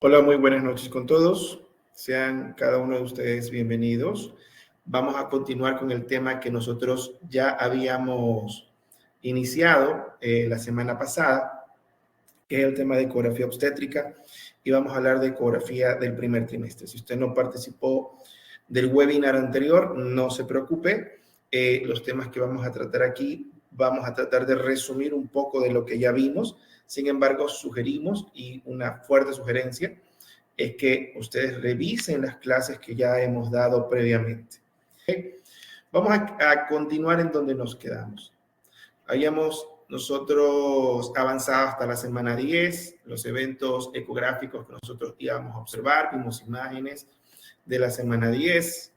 Hola, muy buenas noches con todos. Sean cada uno de ustedes bienvenidos. Vamos a continuar con el tema que nosotros ya habíamos iniciado la semana pasada, que es el tema de ecografía obstétrica, y vamos a hablar de ecografía del primer trimestre. Si usted no participó del webinar anterior, no se preocupe. Los temas que vamos a tratar aquí, vamos a tratar de resumir un poco de lo que ya vimos. Sin embargo, sugerimos, y una fuerte sugerencia, es que ustedes revisen las clases que ya hemos dado previamente. ¿Okay? Vamos a continuar en donde nos quedamos. Habíamos nosotros avanzado hasta la semana 10, los eventos ecográficos que nosotros íbamos a observar, vimos imágenes de la semana 10.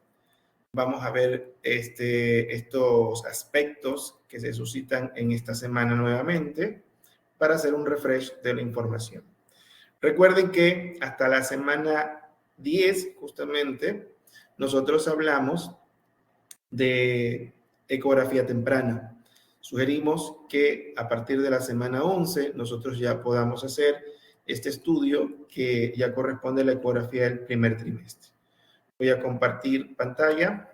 Vamos a ver estos aspectos que se suscitan en esta semana nuevamente para hacer un refresh de la información. Recuerden que hasta la semana 10, justamente, nosotros hablamos de ecografía temprana. Sugerimos que a partir de la semana 11 nosotros ya podamos hacer este estudio que ya corresponde a la ecografía del primer trimestre. Voy a compartir pantalla.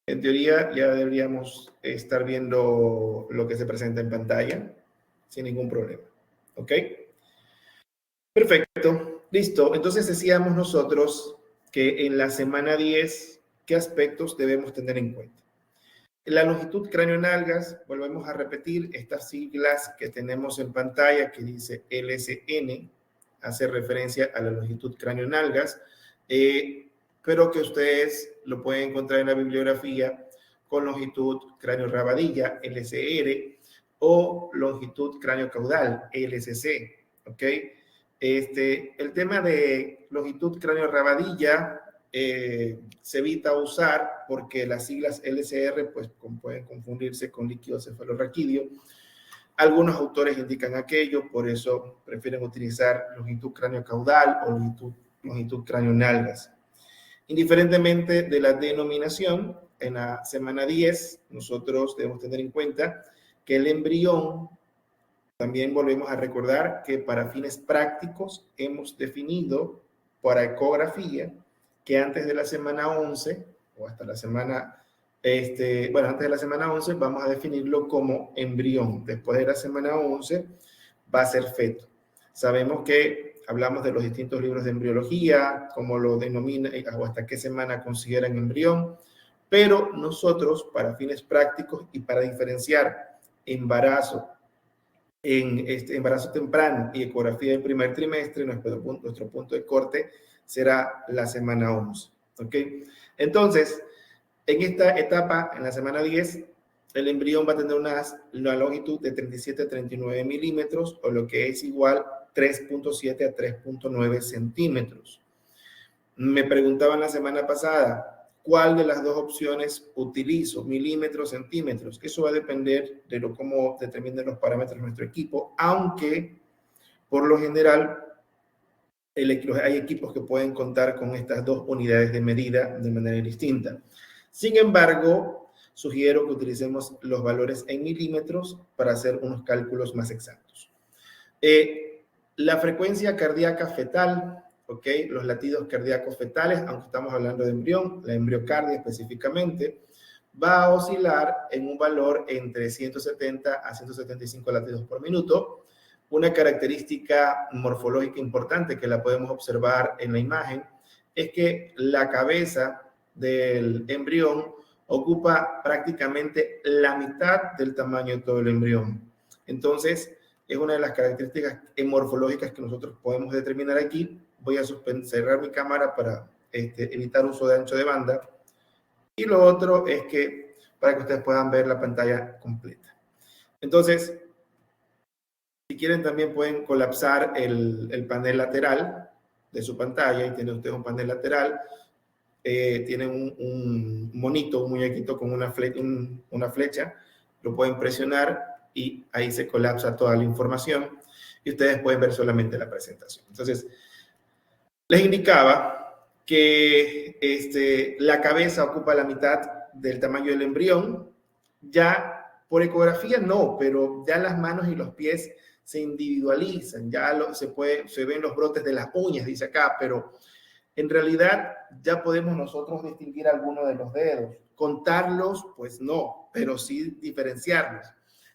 En teoría ya deberíamos estar viendo lo que se presenta en pantalla sin ningún problema. ¿Ok? Perfecto. Listo. Entonces decíamos nosotros que en la semana 10, ¿qué aspectos debemos tener en cuenta? La longitud cráneo-nalgas, volvemos a repetir estas siglas que tenemos en pantalla que dice LSN, hace referencia a la longitud cráneo-nalgas, pero que ustedes lo pueden encontrar en la bibliografía con longitud cráneo-rabadilla, LCR, o longitud cráneo-caudal, LCC, ¿ok? El tema de longitud cráneo-rabadilla se evita usar porque las siglas LCR pues, pueden confundirse con líquido cefalorraquídeo. Algunos autores indican aquello, por eso prefieren utilizar longitud cráneo-caudal o longitud cráneo-nalgas. Indiferentemente de la denominación, en la semana 10 nosotros debemos tener en cuenta que el embrión, también volvemos a recordar que para fines prácticos hemos definido para ecografía que antes de la semana 11 o hasta la semana, antes de la semana 11 vamos a definirlo como embrión. Después de la semana 11 va a ser feto. Sabemos que hablamos de los distintos libros de embriología, cómo lo denominan o hasta qué semana consideran embrión, pero nosotros para fines prácticos y para diferenciar embarazo en embarazo temprano y ecografía del primer trimestre, nuestro punto de corte será la semana 11. ¿Ok? Entonces, en esta etapa, en la semana 10, el embrión va a tener una longitud de 37 a 39 milímetros, o lo que es igual 3.7 a 3.9 centímetros. Me preguntaban la semana pasada, ¿cuál de las dos opciones utilizo? Milímetros, centímetros. Eso va a depender de cómo determinen los parámetros de nuestro equipo, aunque por lo general hay equipos que pueden contar con estas dos unidades de medida de manera distinta. Sin embargo, sugiero que utilicemos los valores en milímetros para hacer unos cálculos más exactos. La frecuencia cardíaca fetal, ¿ok? Los latidos cardíacos fetales, aunque estamos hablando de embrión, la embriocardia específicamente, va a oscilar en un valor entre 170 a 175 latidos por minuto. Una característica morfológica importante que la podemos observar en la imagen es que la cabeza del embrión ocupa prácticamente la mitad del tamaño de todo el embrión. Entonces, es una de las características morfológicas que nosotros podemos determinar aquí. Voy a cerrar mi cámara para evitar uso de ancho de banda. Y lo otro es que para que ustedes puedan ver la pantalla completa. Entonces, si quieren también pueden colapsar el panel lateral de su pantalla y tienen ustedes un panel lateral. Tienen un monito, un muñequito con una flecha. Lo pueden presionar y ahí se colapsa toda la información y ustedes pueden ver solamente la presentación. Entonces, les indicaba que la cabeza ocupa la mitad del tamaño del embrión. Ya por ecografía no, pero ya las manos y los pies se individualizan, ya se ven los brotes de las uñas, dice acá, pero en realidad ya podemos nosotros distinguir algunos de los dedos. Contarlos, pues no, pero sí diferenciarlos.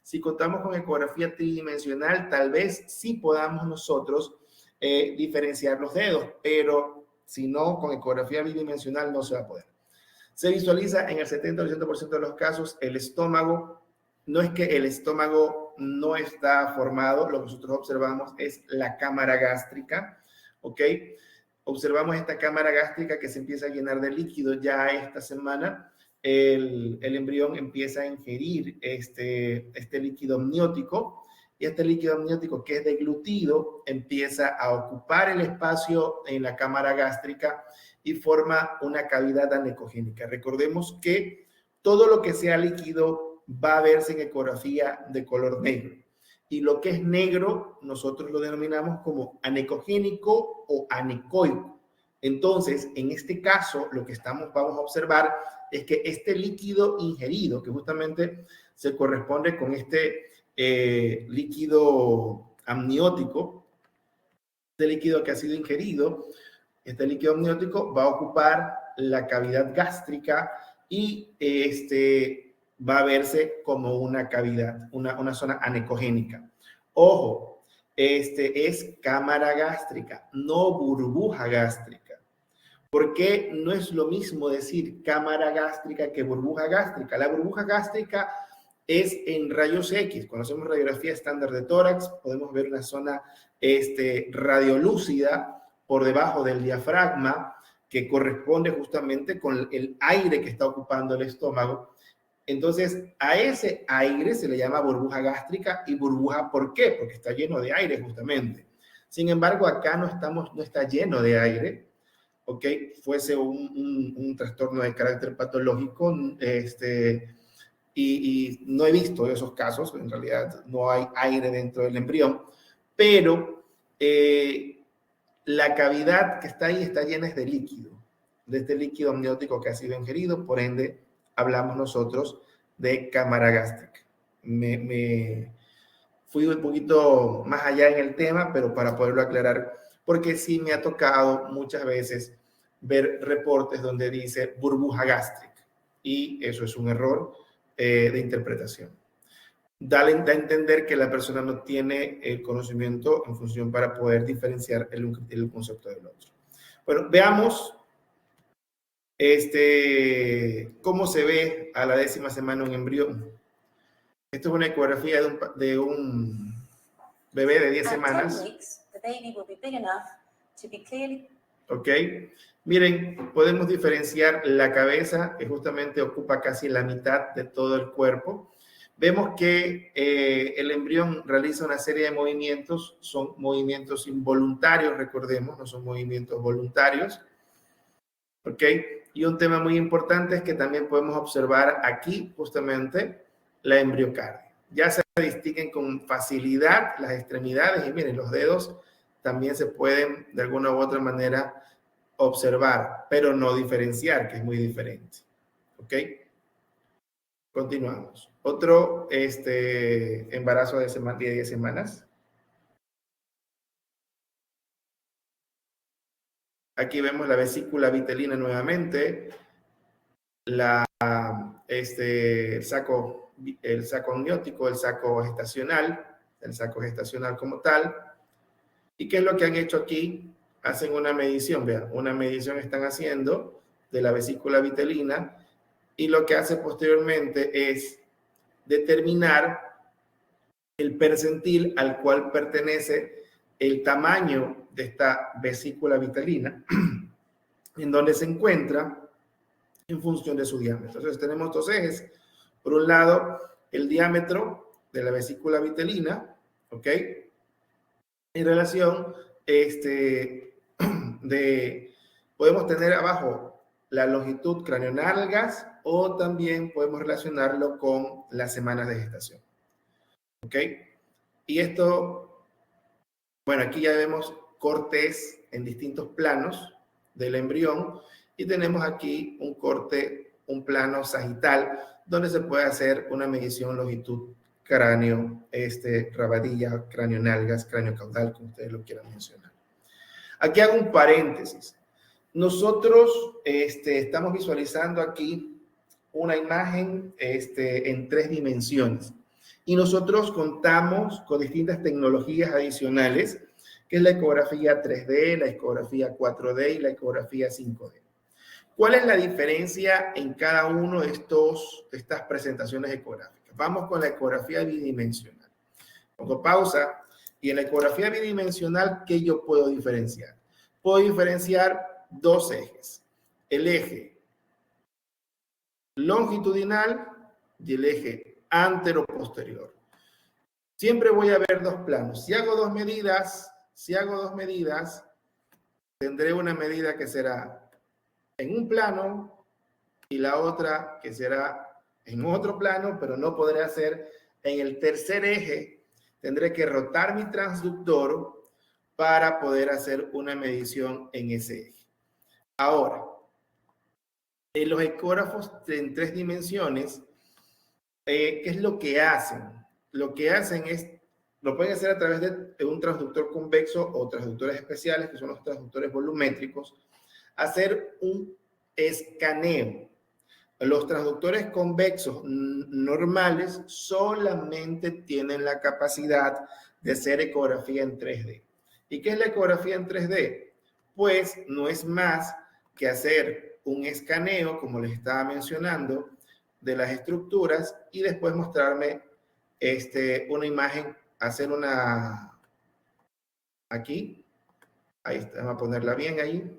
Si contamos con ecografía tridimensional, tal vez sí podamos nosotros diferenciar los dedos, pero si no, con ecografía bidimensional no se va a poder. Se visualiza en el 70-80% de los casos el estómago. No es que el estómago no está formado, lo que nosotros observamos es la cámara gástrica, ¿ok? Observamos esta cámara gástrica que se empieza a llenar de líquido ya esta semana. El embrión empieza a ingerir este líquido amniótico, y este líquido amniótico, que es deglutido, empieza a ocupar el espacio en la cámara gástrica y forma una cavidad anecogénica. Recordemos que todo lo que sea líquido va a verse en ecografía de color negro. Y lo que es negro, nosotros lo denominamos como anecogénico o anecoico. Entonces, en este caso, lo que vamos a observar es que este líquido ingerido, que justamente se corresponde con este líquido amniótico, este líquido que ha sido ingerido, este líquido amniótico va a ocupar la cavidad gástrica y va a verse como una cavidad, una zona anecogénica. Ojo, es cámara gástrica, no burbuja gástrica. ¿Por qué no es lo mismo decir cámara gástrica que burbuja gástrica? La burbuja gástrica es en rayos X. Cuando hacemos radiografía estándar de tórax, podemos ver una zona radiolúcida por debajo del diafragma, que corresponde justamente con el aire que está ocupando el estómago. Entonces, a ese aire se le llama burbuja gástrica. Y burbuja, ¿por qué? Porque está lleno de aire justamente. Sin embargo, acá no está lleno de aire, ¿ok? Fuese un trastorno de carácter patológico, y no he visto esos casos, en realidad no hay aire dentro del embrión, pero la cavidad que está ahí está llena de líquido, de este líquido amniótico que ha sido ingerido, por ende hablamos nosotros de cámara gástrica. Me fui un poquito más allá en el tema, pero para poderlo aclarar, porque sí me ha tocado muchas veces ver reportes donde dice burbuja gástrica, y eso es un error de interpretación. Da a entender que la persona no tiene el conocimiento en función para poder diferenciar el concepto del otro. Bueno, veamos cómo se ve a la 10ª semana un embrión. Esto es una ecografía de un bebé de 10 semanas. Ok, miren, podemos diferenciar la cabeza, que justamente ocupa casi la mitad de todo el cuerpo. Vemos que el embrión realiza una serie de movimientos, son movimientos involuntarios, recordemos, no son movimientos voluntarios. Ok, y un tema muy importante es que también podemos observar aquí justamente la embriocardia. Ya se distinguen con facilidad las extremidades, y miren, los dedos también se pueden de alguna u otra manera observar, pero no diferenciar, que es muy diferente. ¿Ok? Continuamos. Otro embarazo de 10 semanas. Aquí vemos la vesícula vitelina nuevamente, el saco amniótico, el saco gestacional como tal. ¿Y qué es lo que han hecho aquí? Hacen una medición, vean, una medición están haciendo de la vesícula vitelina, y lo que hace posteriormente es determinar el percentil al cual pertenece el tamaño de esta vesícula vitelina, en donde se encuentra en función de su diámetro. Entonces tenemos dos ejes. Por un lado, el diámetro de la vesícula vitelina, ¿ok? En relación, podemos tener abajo la longitud craneonalgas, o también podemos relacionarlo con las semanas de gestación. ¿Ok? Y esto, bueno, aquí ya vemos cortes en distintos planos del embrión y tenemos aquí un corte, un plano sagital, donde se puede hacer una medición longitud cráneo, rabadilla, cráneo nalgas, cráneo caudal, como ustedes lo quieran mencionar. Aquí hago un paréntesis. Nosotros estamos visualizando aquí una imagen en 3 dimensiones y nosotros contamos con distintas tecnologías adicionales, que es la ecografía 3D, la ecografía 4D y la ecografía 5D. ¿Cuál es la diferencia en cada uno de estas presentaciones ecográficas? Vamos con la ecografía bidimensional. Pongo pausa y en la ecografía bidimensional, ¿qué yo puedo diferenciar? Puedo diferenciar 2 ejes. El eje longitudinal y el eje antero-posterior. Siempre voy a ver 2 planos. Si hago dos medidas, tendré una medida que será en un plano y la otra que será en otro plano, pero no podré hacer en el tercer eje. Tendré que rotar mi transductor para poder hacer una medición en ese eje. Ahora, en los ecógrafos en 3 dimensiones, ¿qué es lo que hacen? Lo que hacen es, lo pueden hacer a través de un transductor convexo o transductores especiales, que son los transductores volumétricos, hacer un escaneo. Los transductores convexos normales solamente tienen la capacidad de hacer ecografía en 3D. ¿Y qué es la ecografía en 3D? Pues no es más que hacer un escaneo, como les estaba mencionando, de las estructuras y después mostrarme una imagen, hacer una... Aquí, ahí está, vamos a ponerla bien ahí.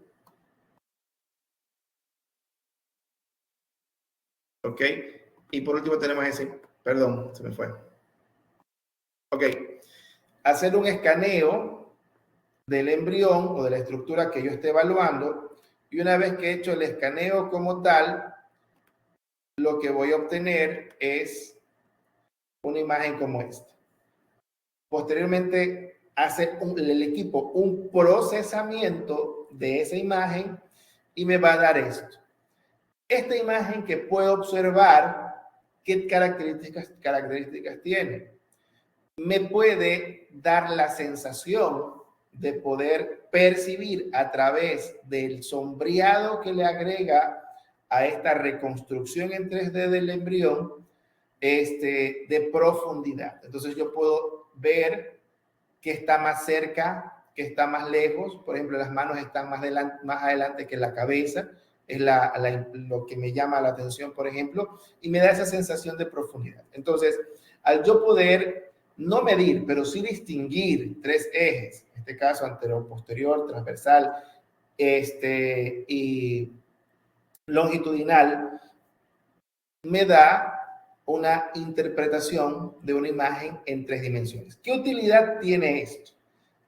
¿Ok? Y por último tenemos ese, perdón, se me fue. Ok, hacer un escaneo del embrión o de la estructura que yo esté evaluando y una vez que he hecho el escaneo como tal, lo que voy a obtener es una imagen como esta. Posteriormente hace el equipo un procesamiento de esa imagen y me va a dar esto. Esta imagen que puedo observar, ¿qué características tiene? Me puede dar la sensación de poder percibir a través del sombreado que le agrega a esta reconstrucción en 3D del embrión, de profundidad. Entonces yo puedo ver que está más cerca, que está más lejos. Por ejemplo, las manos están más adelante que la cabeza. Es lo que me llama la atención, por ejemplo, y me da esa sensación de profundidad. Entonces, al yo poder no medir, pero sí distinguir 3 ejes, en este caso anterior, posterior, transversal, y longitudinal, me da una interpretación de una imagen en 3 dimensiones. ¿Qué utilidad tiene esto?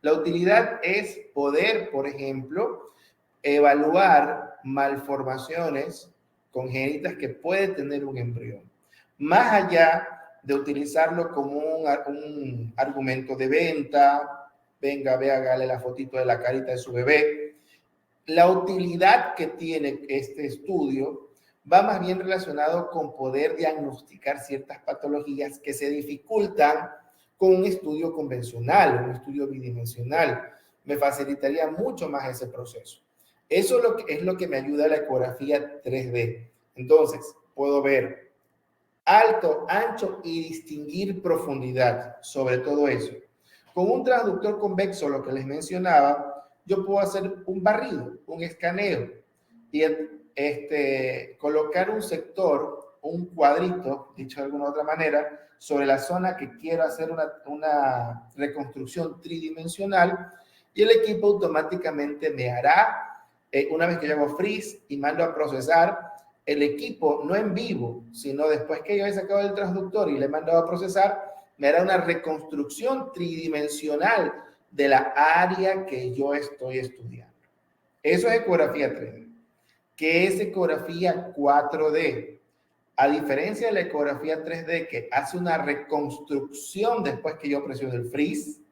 La utilidad es poder, por ejemplo, evaluar malformaciones congénitas que puede tener un embrión. Más allá de utilizarlo como un argumento de venta, venga, ve, hágale la fotito de la carita de su bebé. La utilidad que tiene este estudio va más bien relacionado con poder diagnosticar ciertas patologías que se dificultan con un estudio convencional, un estudio bidimensional. Me facilitaría mucho más ese proceso. Eso es lo que me ayuda a la ecografía 3D. Entonces, puedo ver alto, ancho y distinguir profundidad sobre todo eso. Con un transductor convexo, lo que les mencionaba, yo puedo hacer un barrido, un escaneo y colocar un sector, un cuadrito, dicho de alguna otra manera, sobre la zona que quiero hacer una reconstrucción tridimensional y el equipo automáticamente me hará, una vez que yo hago freeze y mando a procesar, el equipo, no en vivo, sino después que yo he sacado el transductor y le he mandado a procesar, me hará una reconstrucción tridimensional de la área que yo estoy estudiando. Eso es ecografía 3D. ¿Qué es ecografía 4D? A diferencia de la ecografía 3D que hace una reconstrucción después que yo presiono el freeze,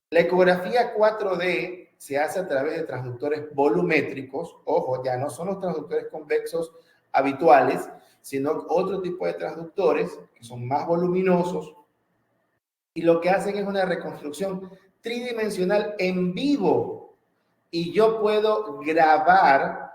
la ecografía 4D se hace a través de transductores volumétricos. Ojo, ya no son los transductores convexos habituales, sino otro tipo de transductores que son más voluminosos y lo que hacen es una reconstrucción tridimensional en vivo. Y yo puedo registrar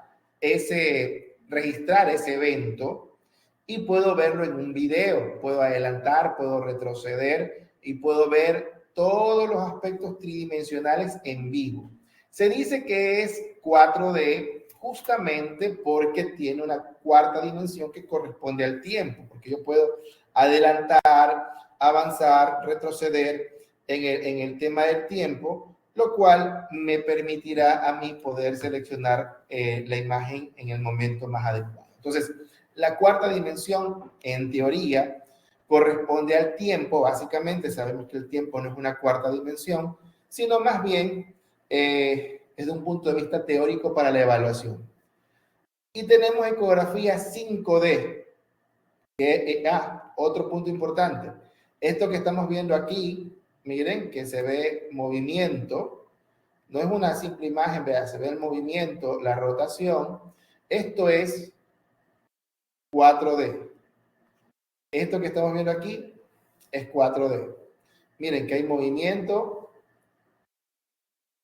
ese evento y puedo verlo en un video. Puedo adelantar, puedo retroceder y puedo ver todos los aspectos tridimensionales en vivo. Se dice que es 4D justamente porque tiene una cuarta dimensión que corresponde al tiempo, porque yo puedo adelantar, avanzar, retroceder en el tema del tiempo, lo cual me permitirá a mí poder seleccionar la imagen en el momento más adecuado. Entonces, la cuarta dimensión, en teoría, corresponde al tiempo. Básicamente sabemos que el tiempo no es una cuarta dimensión, sino más bien es de un punto de vista teórico para la evaluación. Y tenemos ecografía 5D. Otro punto importante. Esto que estamos viendo aquí, miren que se ve movimiento. No es una simple imagen, vea, se ve el movimiento, la rotación. Esto es 4D. Esto que estamos viendo aquí es 4D. Miren que hay movimiento.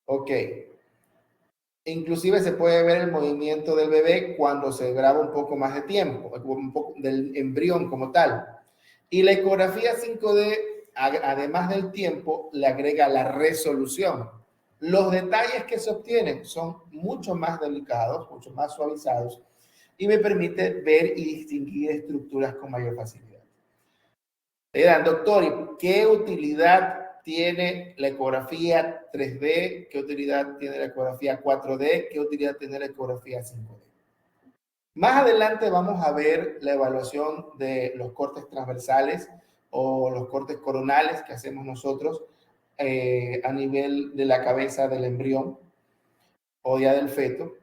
Ok. Inclusive se puede ver el movimiento del bebé cuando se graba un poco más de tiempo, un poco del embrión como tal. Y la ecografía 5D, además del tiempo, le agrega la resolución. Los detalles que se obtienen son mucho más delicados, mucho más suavizados, y me permite ver y distinguir estructuras con mayor facilidad. Doctor, ¿y qué utilidad tiene la ecografía 3D? ¿Qué utilidad tiene la ecografía 4D? ¿Qué utilidad tiene la ecografía 5D? Más adelante vamos a ver la evaluación de los cortes transversales o los cortes coronales que hacemos nosotros a nivel de la cabeza del embrión o ya del feto.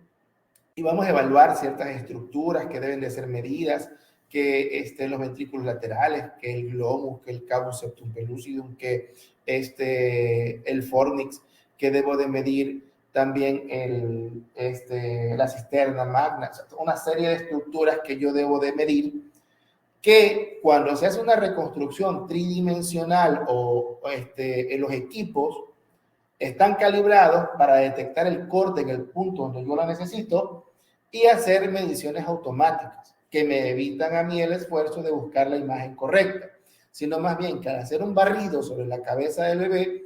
Y vamos a evaluar ciertas estructuras que deben de ser medidas, que los ventrículos laterales, que el glomus, que el cavus septum pellucidum, que el fornix, que debo de medir también la cisterna magna, una serie de estructuras que yo debo de medir, que cuando se hace una reconstrucción tridimensional o en los equipos están calibrados para detectar el corte en el punto donde yo lo necesito y hacer mediciones automáticas que me evitan a mí el esfuerzo de buscar la imagen correcta, sino más bien que al hacer un barrido sobre la cabeza del bebé,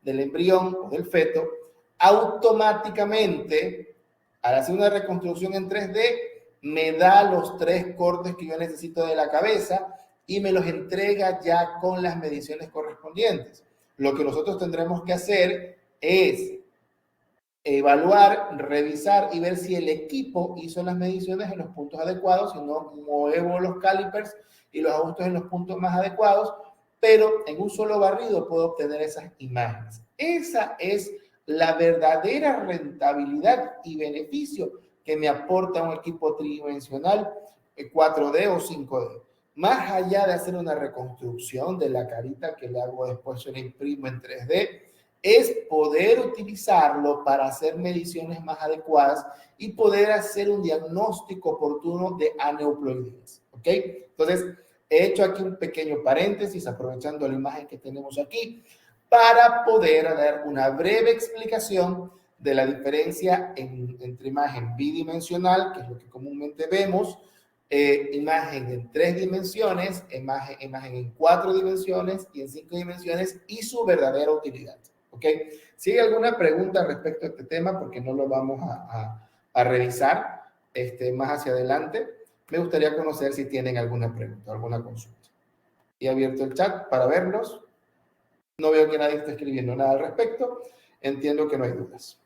del embrión o del feto, automáticamente, al hacer una reconstrucción en 3D, me da los 3 cortes que yo necesito de la cabeza y me los entrega ya con las mediciones correspondientes. Lo que nosotros tendremos que hacer es evaluar, revisar y ver si el equipo hizo las mediciones en los puntos adecuados, si no muevo los calipers y los ajustes en los puntos más adecuados, pero en un solo barrido puedo obtener esas imágenes. Esa es la verdadera rentabilidad y beneficio que me aporta un equipo tridimensional 4D o 5D. Más allá de hacer una reconstrucción de la carita que le hago después, yo la imprimo en 3D, es poder utilizarlo para hacer mediciones más adecuadas y poder hacer un diagnóstico oportuno de aneuploideas. ¿Ok? Entonces, he hecho aquí un pequeño paréntesis, aprovechando la imagen que tenemos aquí, para poder dar una breve explicación de la diferencia entre imagen bidimensional, que es lo que comúnmente vemos, imagen en 3 dimensiones, imagen en 4 dimensiones y en 5 dimensiones y su verdadera utilidad. ¿Ok? Si hay alguna pregunta respecto a este tema, porque no lo vamos a revisar más hacia adelante, me gustaría conocer si tienen alguna pregunta, alguna consulta. He abierto el chat para verlos. No veo que nadie esté escribiendo nada al respecto. Entiendo que no hay dudas.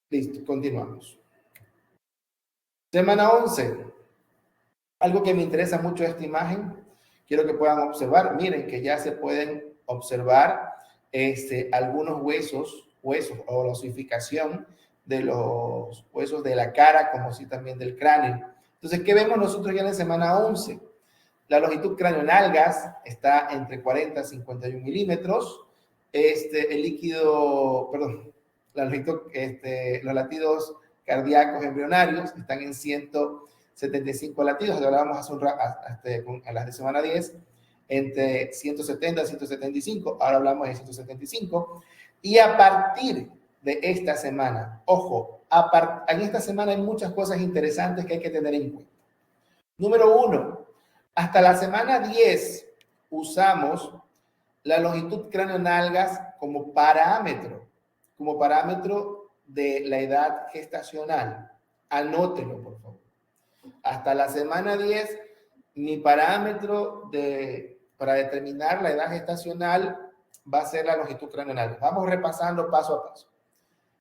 Listo, continuamos. Semana 11. Algo que me interesa mucho de esta imagen, quiero que puedan observar. Miren que ya se pueden observar algunos huesos o la osificación de los huesos de la cara, como así también del cráneo. Entonces, ¿qué vemos nosotros ya en la semana 11? La longitud cráneo-nalgas está entre 40 y 51 milímetros. el líquido, perdón, los latidos cardíacos embrionarios están en 175 latidos, lo hablábamos hace a las de semana 10, entre 170 y 175, ahora hablamos de 175, y a partir de esta semana, ojo, en esta semana hay muchas cosas interesantes que hay que tener en cuenta. Número 1, hasta la semana 10 usamos la longitud cráneo-nalgas como parámetro de la edad gestacional. Anótelo, por favor. Hasta la semana 10, mi parámetro para determinar la edad gestacional va a ser la longitud cráneo-nalgas. Vamos repasando paso a paso.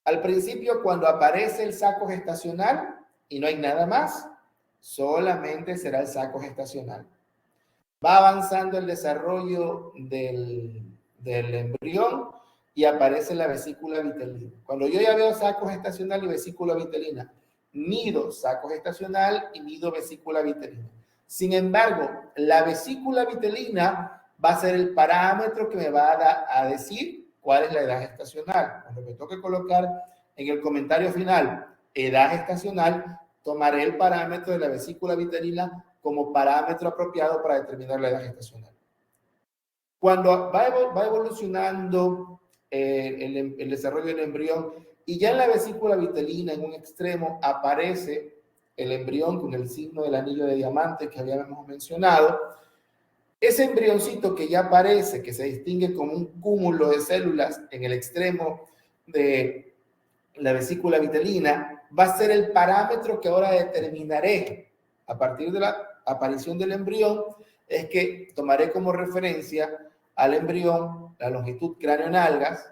Al principio, cuando aparece el saco gestacional y no hay nada más, solamente será el saco gestacional. Va avanzando el desarrollo del embrión y aparece la vesícula vitelina. Cuando yo ya veo saco gestacional y vesícula vitelina, mido saco gestacional y mido vesícula vitelina. Sin embargo, la vesícula vitelina va a ser el parámetro que me va a decir cuál es la edad gestacional. Cuando me toque colocar en el comentario final edad gestacional, tomaré el parámetro de la vesícula vitelina como parámetro apropiado para determinar la edad gestacional. Cuando va evolucionando el desarrollo del embrión y ya en la vesícula vitelina, en un extremo, aparece el embrión con el signo del anillo de diamante que habíamos mencionado, ese embrioncito que ya aparece, que se distingue como un cúmulo de células en el extremo de la vesícula vitelina, va a ser el parámetro que ahora determinaré a partir de la aparición del embrión, es que tomaré como referencia al embrión la longitud cráneo-nalgas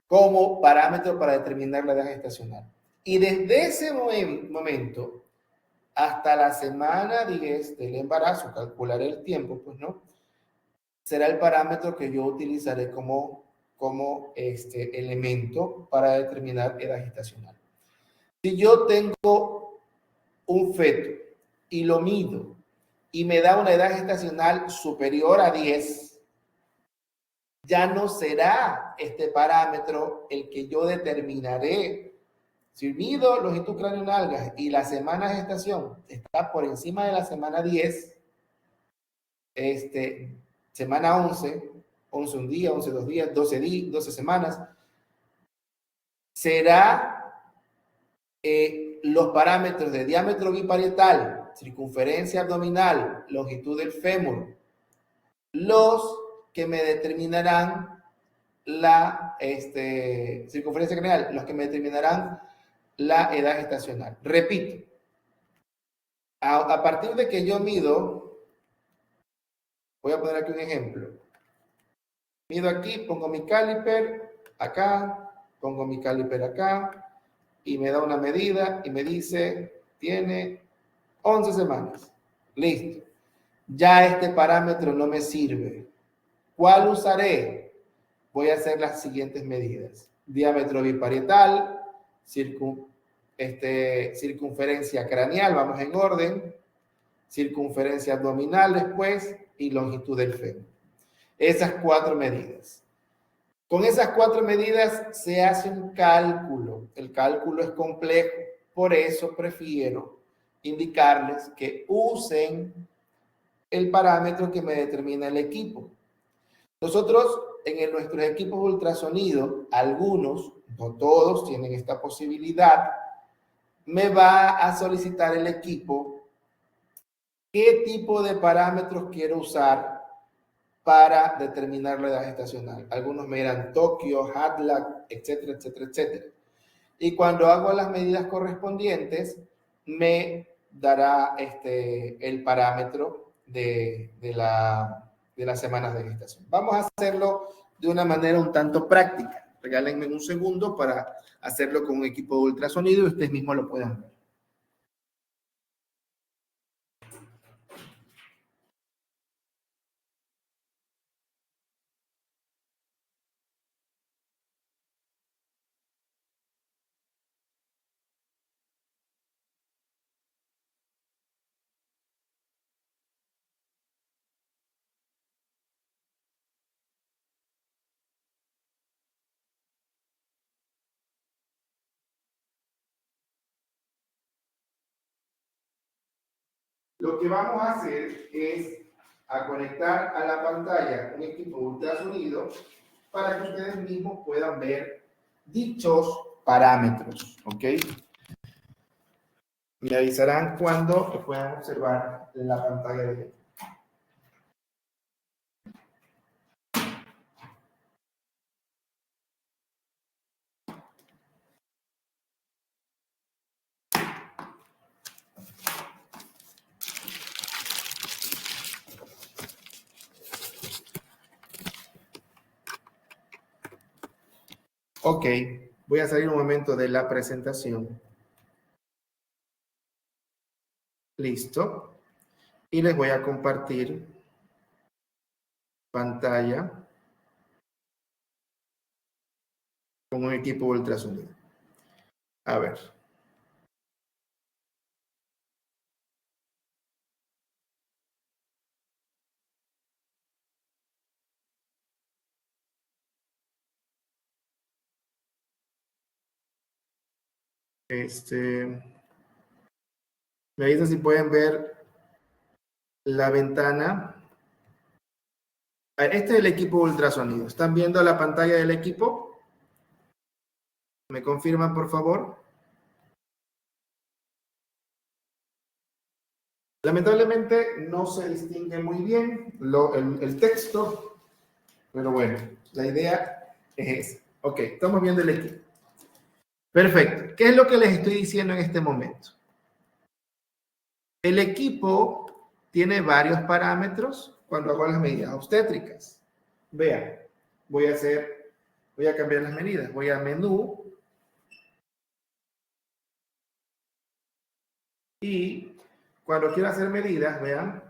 como parámetro para determinar la edad gestacional. Y desde ese momento hasta la semana 10 del embarazo, calcularé el tiempo, pues no, será el parámetro que yo utilizaré como elemento para determinar edad gestacional. Si yo tengo un feto y lo mido y me da una edad gestacional superior a 10, ya no será este parámetro el que yo determinaré. Si mido longitud cráneo-nalgas y la semana de gestación está por encima de la semana 10, semana 11 un día, 11 2 días, 12 semanas, será los parámetros de diámetro biparietal, circunferencia abdominal, longitud del fémur, los que me determinarán la circunferencia craneal, los que me determinarán la edad gestacional. Repito, a partir de que yo mido, voy a poner aquí un ejemplo. Mido aquí, pongo mi caliper acá, pongo mi caliper acá, y me da una medida y me dice, tiene 11 semanas. Listo. Ya este parámetro no me sirve. ¿Cuál usaré? Voy a hacer las siguientes medidas. Diámetro biparietal, circunferencia craneal, vamos en orden, circunferencia abdominal después y longitud del fémur. Esas 4 medidas. Con esas 4 medidas se hace un cálculo. El cálculo es complejo, por eso prefiero indicarles que usen el parámetro que me determina el equipo. Nosotros en nuestros equipos ultrasonido, algunos, no todos, tienen esta posibilidad, me va a solicitar el equipo qué tipo de parámetros quiero usar para determinar la edad gestacional. Algunos me dirán Tokio, Hadlac, etcétera, etcétera, etcétera. Y cuando hago las medidas correspondientes, me dará el parámetro de las semanas de gestación. Vamos a hacerlo de una manera un tanto práctica. Regálenme un segundo para hacerlo con un equipo de ultrasonido y ustedes mismos lo puedan ver. Lo que vamos a hacer es a conectar a la pantalla un equipo ultrasonido para que ustedes mismos puedan ver dichos parámetros, ¿ok? Me avisarán cuando puedan observar la pantalla de equipo. Ok, voy a salir un momento de la presentación. Listo. Y les voy a compartir pantalla con un equipo ultrasonido. A ver. Me dicen si pueden ver la ventana. Este es el equipo ultrasonido. ¿Están viendo la pantalla del equipo? ¿Me confirman, por favor? Lamentablemente no se distingue muy bien el texto, pero bueno, la idea es esa. Ok, estamos viendo el equipo. Perfecto. ¿Qué es lo que les estoy diciendo en este momento? El equipo tiene varios parámetros cuando hago las medidas obstétricas. Vean, voy a cambiar las medidas. Voy a menú y cuando quiero hacer medidas, vean,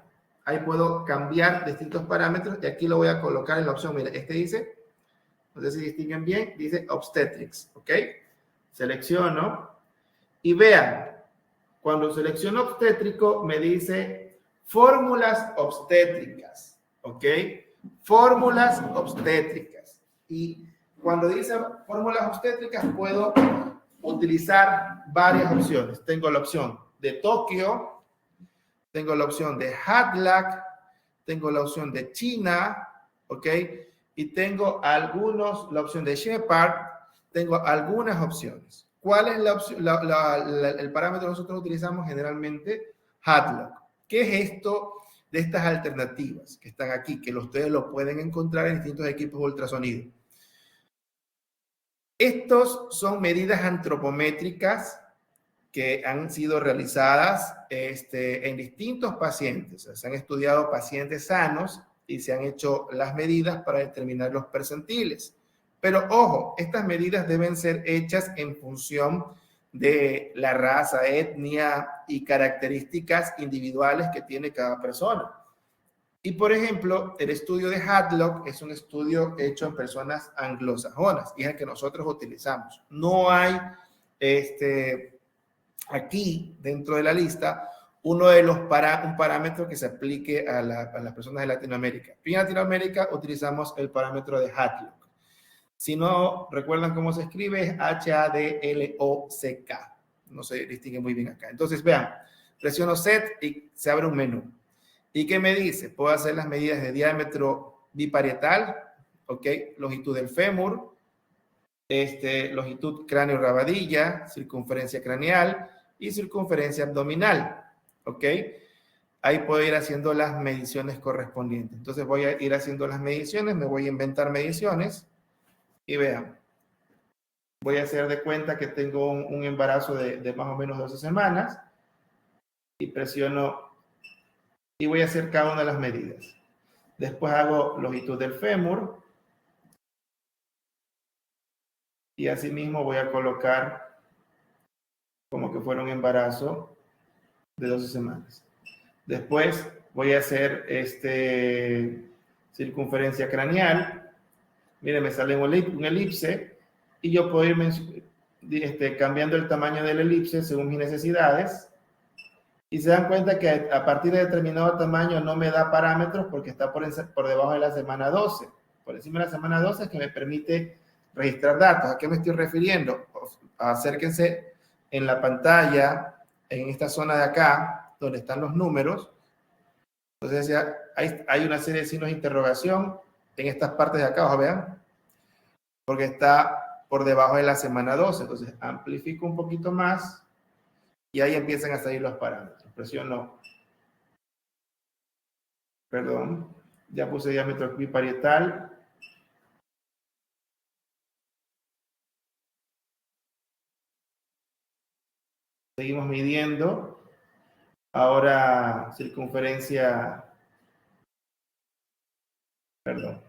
ahí puedo cambiar distintos parámetros y aquí lo voy a colocar en la opción. Mira, este dice, no sé si distinguen bien, dice obstetrics, ¿ok? Selecciono y vean, cuando selecciono obstétrico me dice fórmulas obstétricas, ¿ok? Fórmulas obstétricas. Y cuando dice fórmulas obstétricas puedo utilizar varias opciones. Tengo la opción de Tokio, tengo la opción de Hadlac, tengo la opción de China, ¿ok? Y tengo la opción de Shepard, tengo algunas opciones. ¿Cuál es la opción, el parámetro que nosotros utilizamos generalmente? Hadlac. ¿Qué es esto de estas alternativas que están aquí? Que ustedes lo pueden encontrar en distintos equipos de ultrasonido. Estos son medidas antropométricas que han sido realizadas en distintos pacientes. Se han estudiado pacientes sanos y se han hecho las medidas para determinar los percentiles. Pero ojo, estas medidas deben ser hechas en función de la raza, etnia y características individuales que tiene cada persona. Y por ejemplo, el estudio de Hadlock es un estudio hecho en personas anglosajonas y es el que nosotros utilizamos. No hay aquí dentro de la lista un parámetro que se aplique a las personas de Latinoamérica. En Latinoamérica utilizamos el parámetro de Hadlock. Si no recuerdan cómo se escribe, es Hadlock. No se distingue muy bien acá. Entonces, vean, presiono Set y se abre un menú. ¿Y qué me dice? Puedo hacer las medidas de diámetro biparietal, ¿ok? Longitud del fémur, longitud cráneo-rabadilla, circunferencia craneal y circunferencia abdominal, ¿ok? Ahí puedo ir haciendo las mediciones correspondientes. Entonces voy a ir haciendo las mediciones, me voy a inventar mediciones y vean, voy a hacer de cuenta que tengo un embarazo de más o menos 12 semanas y presiono y voy a hacer cada una de las medidas. Después hago longitud del fémur y asimismo voy a colocar como que fuera un embarazo de 12 semanas. Después voy a hacer circunferencia craneal. Miren, me sale un elipse y yo puedo ir cambiando el tamaño del elipse según mis necesidades. Y se dan cuenta que a partir de determinado tamaño no me da parámetros porque está por debajo de la semana 12. Por encima de la semana 12 es que me permite registrar datos. ¿A qué me estoy refiriendo? Acérquense en la pantalla, en esta zona de acá, donde están los números. Entonces ya hay una serie de signos de interrogación en estas partes de acá, vean, porque está por debajo de la semana 12. Entonces amplifico un poquito más y ahí empiezan a salir los parámetros. Presiono, perdón, ya puse diámetro biparietal. Seguimos midiendo. Ahora circunferencia, perdón.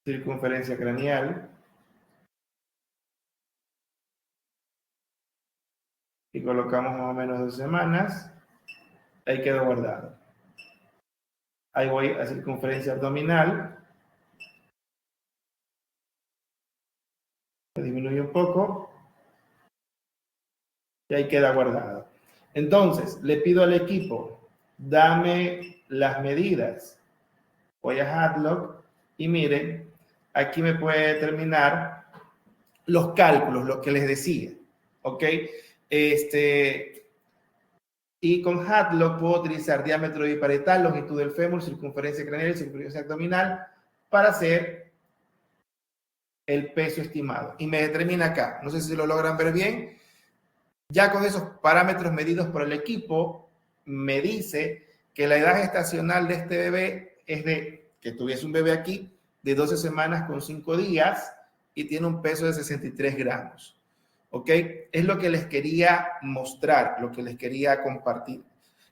Circunferencia craneal. Y colocamos más o menos 2 semanas. Ahí quedó guardado. Ahí voy a circunferencia abdominal. Disminuye un poco. Y ahí queda guardado. Entonces, le pido al equipo, dame las medidas. Voy a Hadlock y miren, aquí me puede determinar los cálculos, lo que les decía. ¿Ok? Y con Hadlock puedo utilizar diámetro biparietal, longitud del fémur, circunferencia craneal y circunferencia abdominal para hacer el peso estimado. Y me determina acá, no sé si lo logran ver bien, ya con esos parámetros medidos por el equipo, me dice que la edad gestacional de este bebé es de, que tuviese un bebé aquí, de 12 semanas con 5 días y tiene un peso de 63 gramos. ¿Ok? Es lo que les quería mostrar, lo que les quería compartir.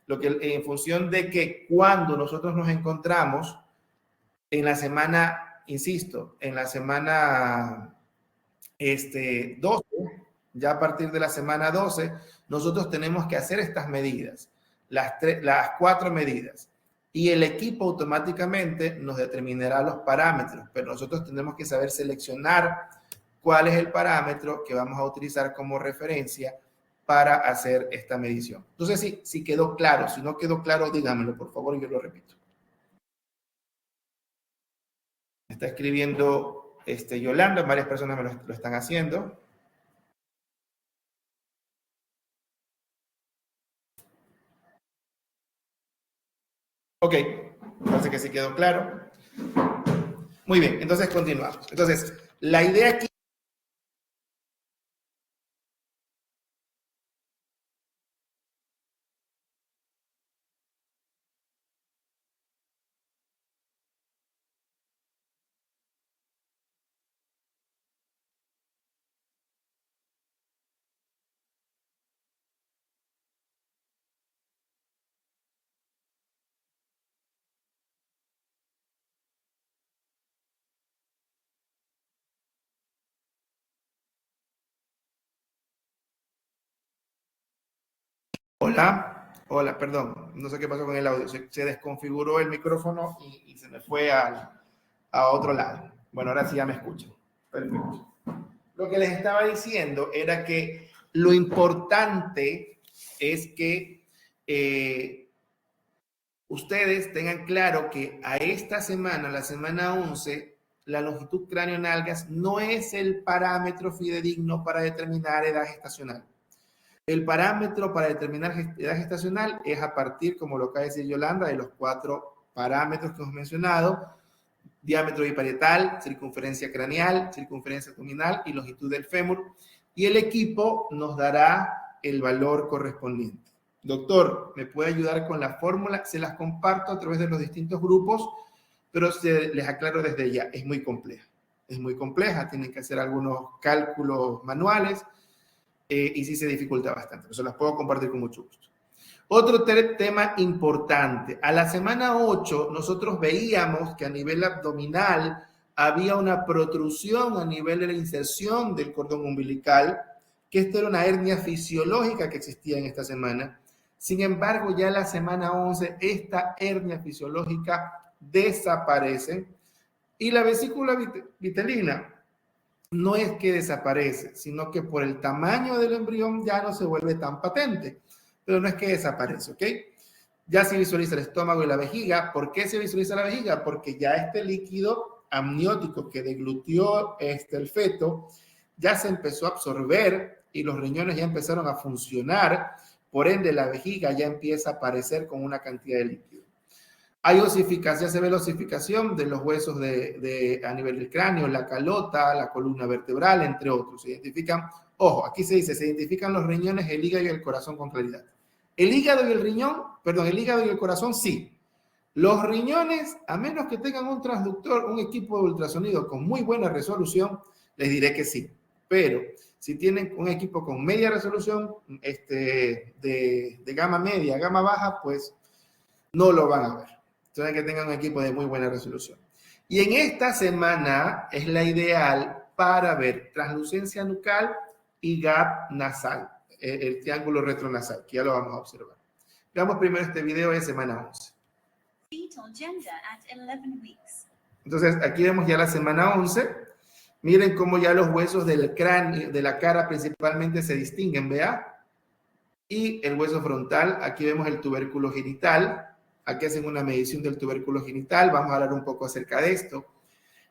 En función de que cuando nosotros nos encontramos en la semana, insisto, en la semana 12, ya a partir de la semana 12, nosotros tenemos que hacer estas medidas, las 4 medidas. Y el equipo automáticamente nos determinará los parámetros, pero nosotros tenemos que saber seleccionar cuál es el parámetro que vamos a utilizar como referencia para hacer esta medición. Entonces, si quedó claro, si no quedó claro, díganmelo, por favor, y yo lo repito. Me está escribiendo Yolanda, varias personas me lo están haciendo. Ok, parece que sí quedó claro. Muy bien, entonces continuamos. Entonces, la idea aquí... Hola, perdón, no sé qué pasó con el audio, se desconfiguró el micrófono y se me fue a otro lado. Bueno, ahora sí ya me escuchan. Perfecto. Lo que les estaba diciendo era que lo importante es que ustedes tengan claro que a esta semana, la semana 11, la longitud cráneo-nalgas no es el parámetro fidedigno para determinar edad gestacional. El parámetro para determinar edad gestacional es a partir, como lo acaba de decir Yolanda, de los 4 parámetros que hemos mencionado: diámetro biparietal, circunferencia craneal, circunferencia abdominal y longitud del fémur. Y el equipo nos dará el valor correspondiente. Doctor, ¿me puede ayudar con la fórmula? Se las comparto a través de los distintos grupos, pero les aclaro desde ya, es muy compleja. Es muy compleja, tienen que hacer algunos cálculos manuales. Y sí se dificulta bastante. Eso las puedo compartir con mucho gusto. Otro tema importante. A la semana 8, nosotros veíamos que a nivel abdominal había una protrusión a nivel de la inserción del cordón umbilical, que esto era una hernia fisiológica que existía en esta semana. Sin embargo, ya en la semana 11, esta hernia fisiológica desaparece y la vesícula vitelina no es que desaparece, sino que por el tamaño del embrión ya no se vuelve tan patente, pero no es que desaparece, ¿ok? Ya se visualiza el estómago y la vejiga. ¿Por qué se visualiza la vejiga? Porque ya este líquido amniótico que deglutió el feto ya se empezó a absorber y los riñones ya empezaron a funcionar, por ende la vejiga ya empieza a aparecer con una cantidad de líquido. Hay osificación, ya se ve la osificación de los huesos a nivel del cráneo, la calota, la columna vertebral, entre otros. Se identifican, ojo, aquí se dice, se identifican los riñones, el hígado y el corazón con claridad. El hígado y el riñón, perdón, el hígado y el corazón sí. Los riñones, a menos que tengan un transductor, un equipo de ultrasonido con muy buena resolución, les diré que sí. Pero si tienen un equipo con media resolución, de gama media, gama baja, pues no lo van a ver. Entonces que tengan un equipo de muy buena resolución. Y en esta semana es la ideal para ver translucencia nucal y gap nasal, el triángulo retronasal, que ya lo vamos a observar. Veamos primero este video de semana 11. Entonces aquí vemos ya la semana 11. Miren cómo ya los huesos del cráneo, de la cara principalmente se distinguen, ¿vea? Y el hueso frontal, aquí vemos el tubérculo genital. Aquí hacen una medición del tubérculo genital. Vamos a hablar un poco acerca de esto.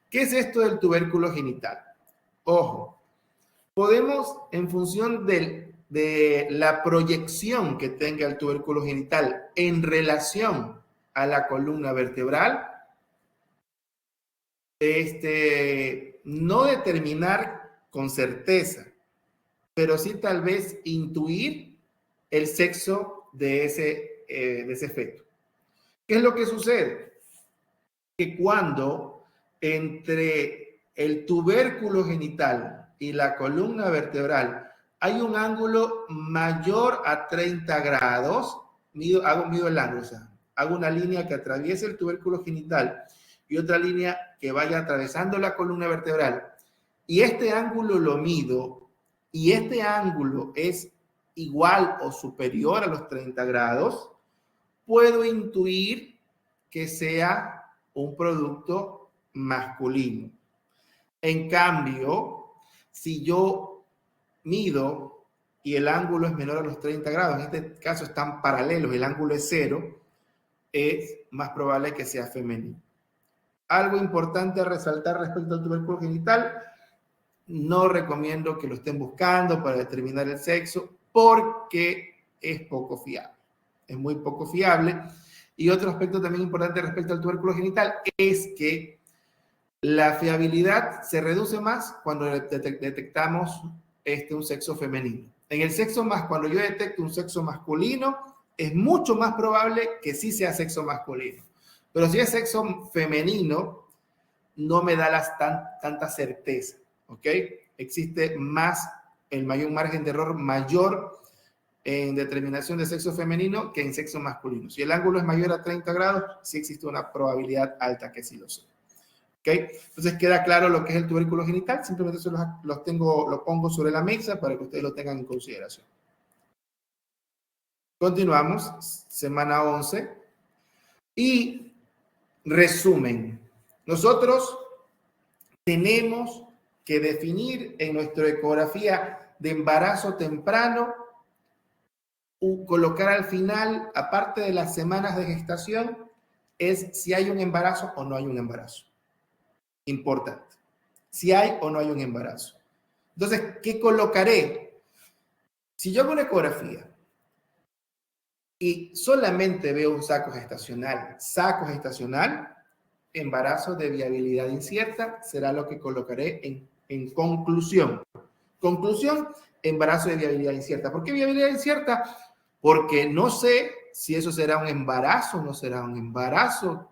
¿Qué es esto del tubérculo genital? Ojo, podemos, en función de la proyección que tenga el tubérculo genital en relación a la columna vertebral, no determinar con certeza, pero sí tal vez intuir el sexo de ese feto. ¿Qué es lo que sucede? Que cuando entre el tubérculo genital y la columna vertebral hay un ángulo mayor a 30 grados, mido el ángulo, o sea, hago una línea que atraviese el tubérculo genital y otra línea que vaya atravesando la columna vertebral, y este ángulo lo mido, y este ángulo es igual o superior a los 30 grados, puedo intuir que sea un producto masculino. En cambio, si yo mido y el ángulo es menor a los 30 grados, en este caso están paralelos, el ángulo es 0, es más probable que sea femenino. Algo importante a resaltar respecto al tubérculo genital, no recomiendo que lo estén buscando para determinar el sexo porque es poco fiable. Es muy poco fiable. Y otro aspecto también importante respecto al tubérculo genital es que la fiabilidad se reduce más cuando detectamos un sexo femenino. En el sexo más, cuando yo detecto un sexo masculino, es mucho más probable que sí sea sexo masculino. Pero si es sexo femenino, no me da tanta certeza, ¿ok? Existe el mayor margen de error mayor en determinación de sexo femenino que en sexo masculino. Si el ángulo es mayor a 30 grados, sí existe una probabilidad alta que sí lo sea. ¿Ok? Entonces queda claro lo que es el tubérculo genital. Simplemente lo pongo sobre la mesa para que ustedes lo tengan en consideración. Continuamos, semana 11. Y resumen. Nosotros tenemos que definir en nuestra ecografía de embarazo temprano, colocar al final, aparte de las semanas de gestación, es si hay un embarazo o no hay un embarazo. Importante. Si hay o no hay un embarazo. Entonces, ¿qué colocaré? Si yo hago una ecografía y solamente veo un saco gestacional, embarazo de viabilidad incierta, será lo que colocaré en conclusión. Conclusión, embarazo de viabilidad incierta. ¿Por qué viabilidad incierta? Porque no sé si eso será un embarazo o no será un embarazo,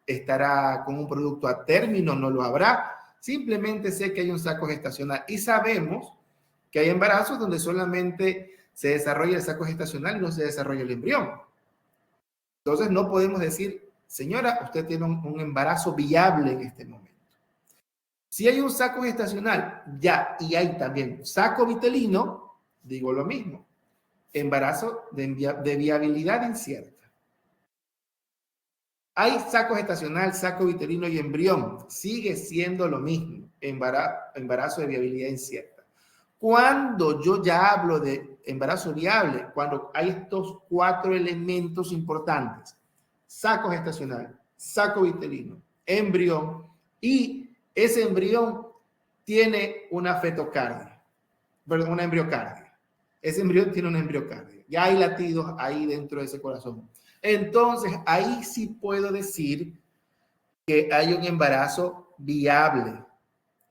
estará con un producto a término, no lo habrá. Simplemente sé que hay un saco gestacional y sabemos que hay embarazos donde solamente se desarrolla el saco gestacional y no se desarrolla el embrión. Entonces no podemos decir, señora, usted tiene un embarazo viable en este momento. Si hay un saco gestacional ya y hay también saco vitelino, digo lo mismo, embarazo de viabilidad incierta. Hay saco gestacional, saco vitelino y embrión, sigue siendo lo mismo, embarazo de viabilidad incierta. Cuando yo ya hablo de embarazo viable, cuando hay estos 4 elementos importantes, saco gestacional, saco vitelino, embrión, y ese embrión tiene una fetocardia, perdón, una embriocardia. Ese embrión tiene una embriocardia. Ya hay latidos ahí dentro de ese corazón. Entonces, ahí sí puedo decir que hay un embarazo viable.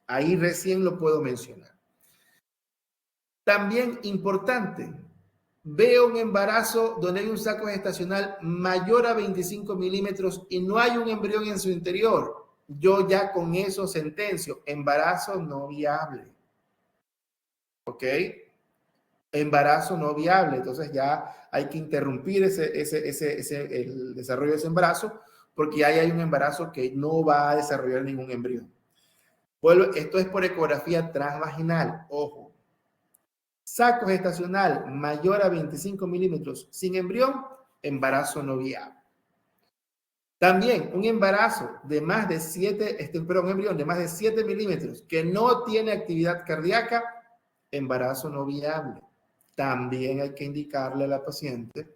Ahí recién lo puedo mencionar. También importante, veo un embarazo donde hay un saco gestacional mayor a 25 milímetros y no hay un embrión en su interior. Yo ya con eso sentencio, embarazo no viable. ¿Ok? Embarazo no viable. Entonces ya hay que interrumpir el desarrollo de ese embarazo porque ahí hay un embarazo que no va a desarrollar ningún embrión. Esto es por ecografía transvaginal. Ojo. Saco gestacional mayor a 25 milímetros sin embrión, embarazo no viable. También un embarazo de más de 7, un embrión de más de 7 milímetros que no tiene actividad cardíaca, embarazo no viable. También hay que indicarle a la paciente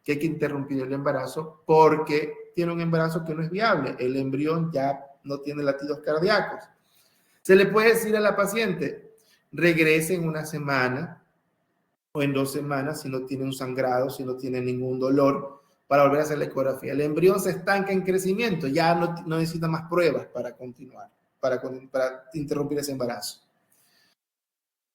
que hay que interrumpir el embarazo porque tiene un embarazo que no es viable. El embrión ya no tiene latidos cardíacos. Se le puede decir a la paciente, regrese en una semana o en 2 semanas si no tiene un sangrado, si no tiene ningún dolor, para volver a hacer la ecografía. El embrión se estanca en crecimiento, ya no necesita más pruebas para continuar, para interrumpir ese embarazo.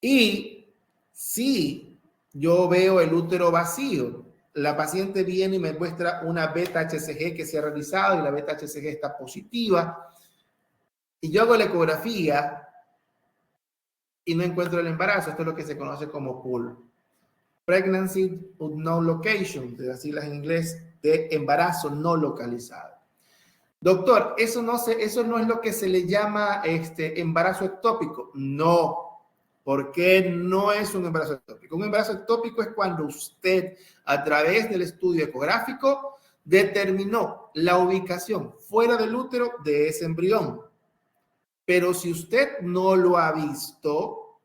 Y si yo veo el útero vacío, la paciente viene y me muestra una beta-HCG que se ha realizado y la beta-HCG está positiva, y yo hago la ecografía y no encuentro el embarazo. Esto es lo que se conoce como PUL. Pregnancy Unknown Location, de las siglas en inglés, de embarazo no localizado. Doctor, eso no es lo que se le llama embarazo ectópico. No, porque no es un embarazo ectópico. Un embarazo ectópico es cuando usted, a través del estudio ecográfico, determinó la ubicación fuera del útero de ese embrión. Pero si usted no lo ha visto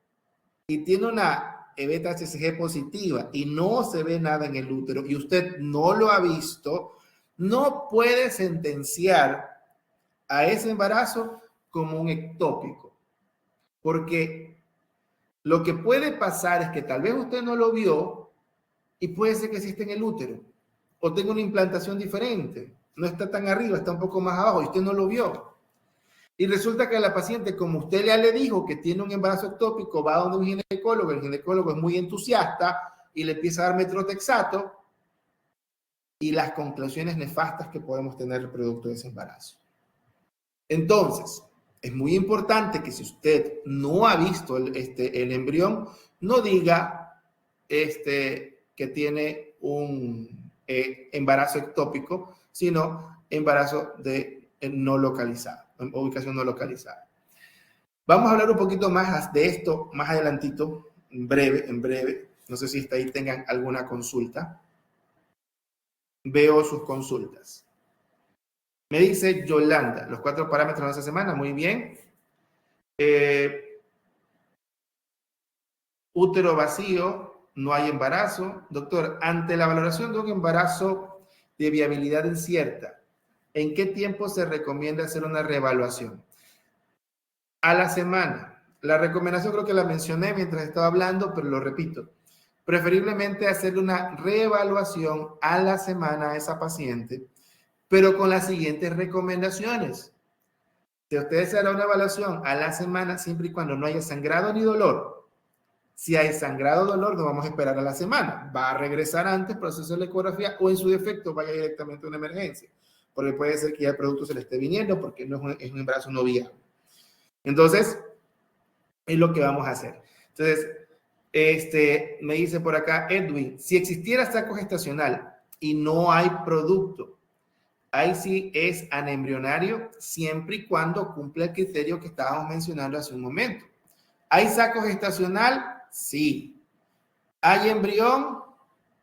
y tiene una beta-HCG positiva y no se ve nada en el útero y usted no lo ha visto, no puede sentenciar a ese embarazo como un ectópico. Porque lo que puede pasar es que tal vez usted no lo vio y puede ser que sí esté en el útero o tenga una implantación diferente. No está tan arriba, está un poco más abajo y usted no lo vio. Y resulta que la paciente, como usted ya le dijo que tiene un embarazo ectópico, va a donde un ginecólogo, el ginecólogo es muy entusiasta y le empieza a dar metrotexato y las conclusiones nefastas que podemos tener producto de ese embarazo. Entonces, es muy importante que si usted no ha visto el embrión, no diga que tiene un embarazo ectópico, sino embarazo no localizado, ubicación no localizada. Vamos a hablar un poquito más de esto más adelantito, en breve. No sé si está ahí tengan alguna consulta. Veo sus consultas. Me dice Yolanda, los 4 parámetros de esta semana, muy bien. Útero vacío, no hay embarazo. Doctor, ante la valoración de un embarazo de viabilidad incierta, ¿en qué tiempo se recomienda hacer una reevaluación? A la semana. La recomendación creo que la mencioné mientras estaba hablando, pero lo repito. Preferiblemente hacerle una reevaluación a la semana a esa paciente, pero con las siguientes recomendaciones. Si usted se hará una evaluación a la semana, siempre y cuando no haya sangrado ni dolor. Si hay sangrado o dolor, no vamos a esperar a la semana. Va a regresar antes para hacer la ecografía o en su defecto vaya directamente a una emergencia. Porque puede ser que ya el producto se le esté viniendo porque no es un embarazo no viable. Entonces, es lo que vamos a hacer. Entonces, me dice por acá Edwin, si existiera saco gestacional y no hay producto, ahí sí es anembrionario siempre y cuando cumple el criterio que estábamos mencionando hace un momento. ¿Hay saco gestacional? Sí. ¿Hay embrión?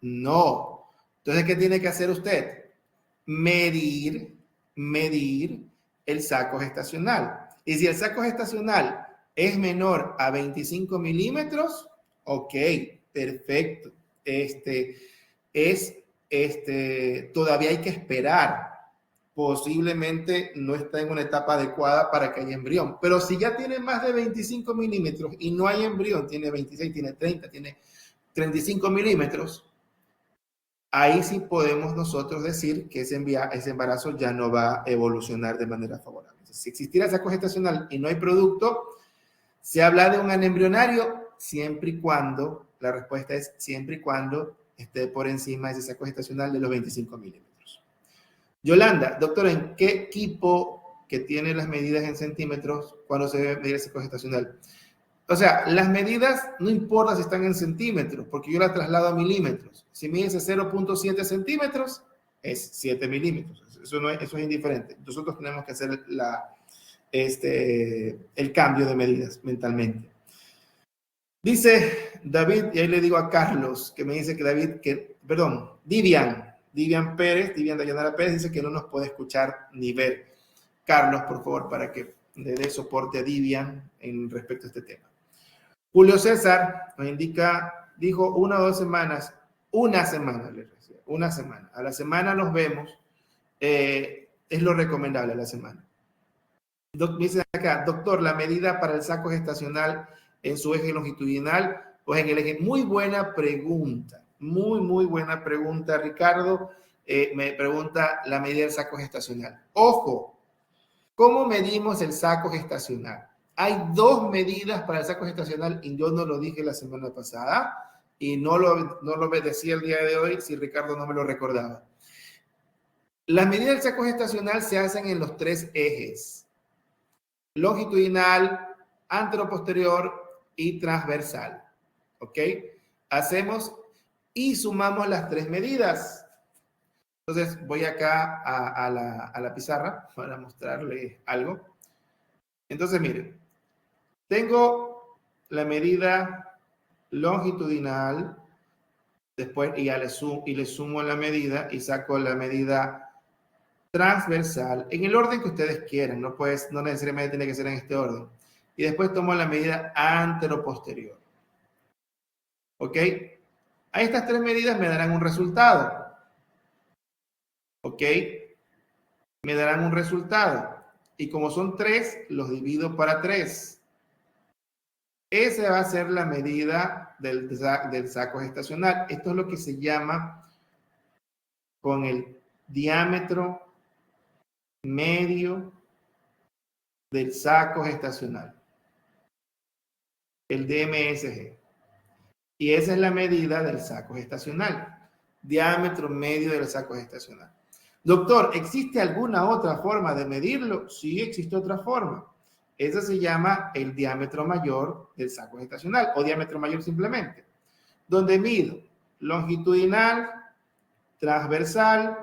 No. Entonces, ¿qué tiene que hacer usted? Medir el saco gestacional. Y si el saco gestacional es menor a 25 milímetros, ok, perfecto. Todavía hay que esperar posiblemente no está en una etapa adecuada para que haya embrión. Pero si ya tiene más de 25 milímetros y no hay embrión, tiene 26, tiene 30, tiene 35 milímetros, ahí sí podemos nosotros decir que ese embarazo ya no va a evolucionar de manera favorable. Si existiera saco gestacional y no hay producto, se habla de un anembrionario siempre y cuando, la respuesta es siempre y cuando esté por encima de ese saco gestacional de los 25 milímetros. Yolanda, doctora, ¿en qué equipo que tiene las medidas en centímetros cuando se debe medir el saco gestacional? O sea, las medidas no importa si están en centímetros, porque yo las traslado a milímetros. Si mide 0.7 centímetros, es 7 milímetros. Eso es indiferente. Nosotros tenemos que hacer el cambio de medidas mentalmente. Dice David, y ahí le digo a Carlos, que me dice que Divian Dayanara Pérez, dice que no nos puede escuchar ni ver. Carlos, por favor, para que le dé soporte a Divian en respecto a este tema. Julio César nos indica, dijo 1 o 2 semanas, una semana. A la semana nos vemos, es lo recomendable a la semana. Dice acá, doctor, la medida para el saco gestacional en su eje longitudinal, pues en el eje, muy buena pregunta, muy buena pregunta, Ricardo, me pregunta la medida del saco gestacional. Ojo, ¿cómo medimos el saco gestacional? Hay 2 medidas para el saco gestacional y yo no lo dije la semana pasada y no lo decía el día de hoy si Ricardo no me lo recordaba. Las medidas del saco gestacional se hacen en los 3 ejes: longitudinal, anteroposterior y transversal. ¿Ok? Hacemos y sumamos las 3 medidas. Entonces voy acá a la pizarra para mostrarle algo. Entonces miren, tengo la medida longitudinal, después y le sumo la medida y saco la medida transversal en el orden que ustedes quieran, no necesariamente tiene que ser en este orden. Y después tomo la medida anteroposterior. ¿Ok? A estas 3 medidas me darán un resultado. ¿Ok? Me darán un resultado. Y como son 3, los divido para 3. Esa va a ser la medida del saco gestacional. Esto es lo que se llama con el diámetro medio del saco gestacional, el DMSG. Y esa es la medida del saco gestacional, diámetro medio del saco gestacional. Doctor, ¿existe alguna otra forma de medirlo? Sí, existe otra forma. Esa se llama el diámetro mayor del saco gestacional o diámetro mayor simplemente, donde mido longitudinal, transversal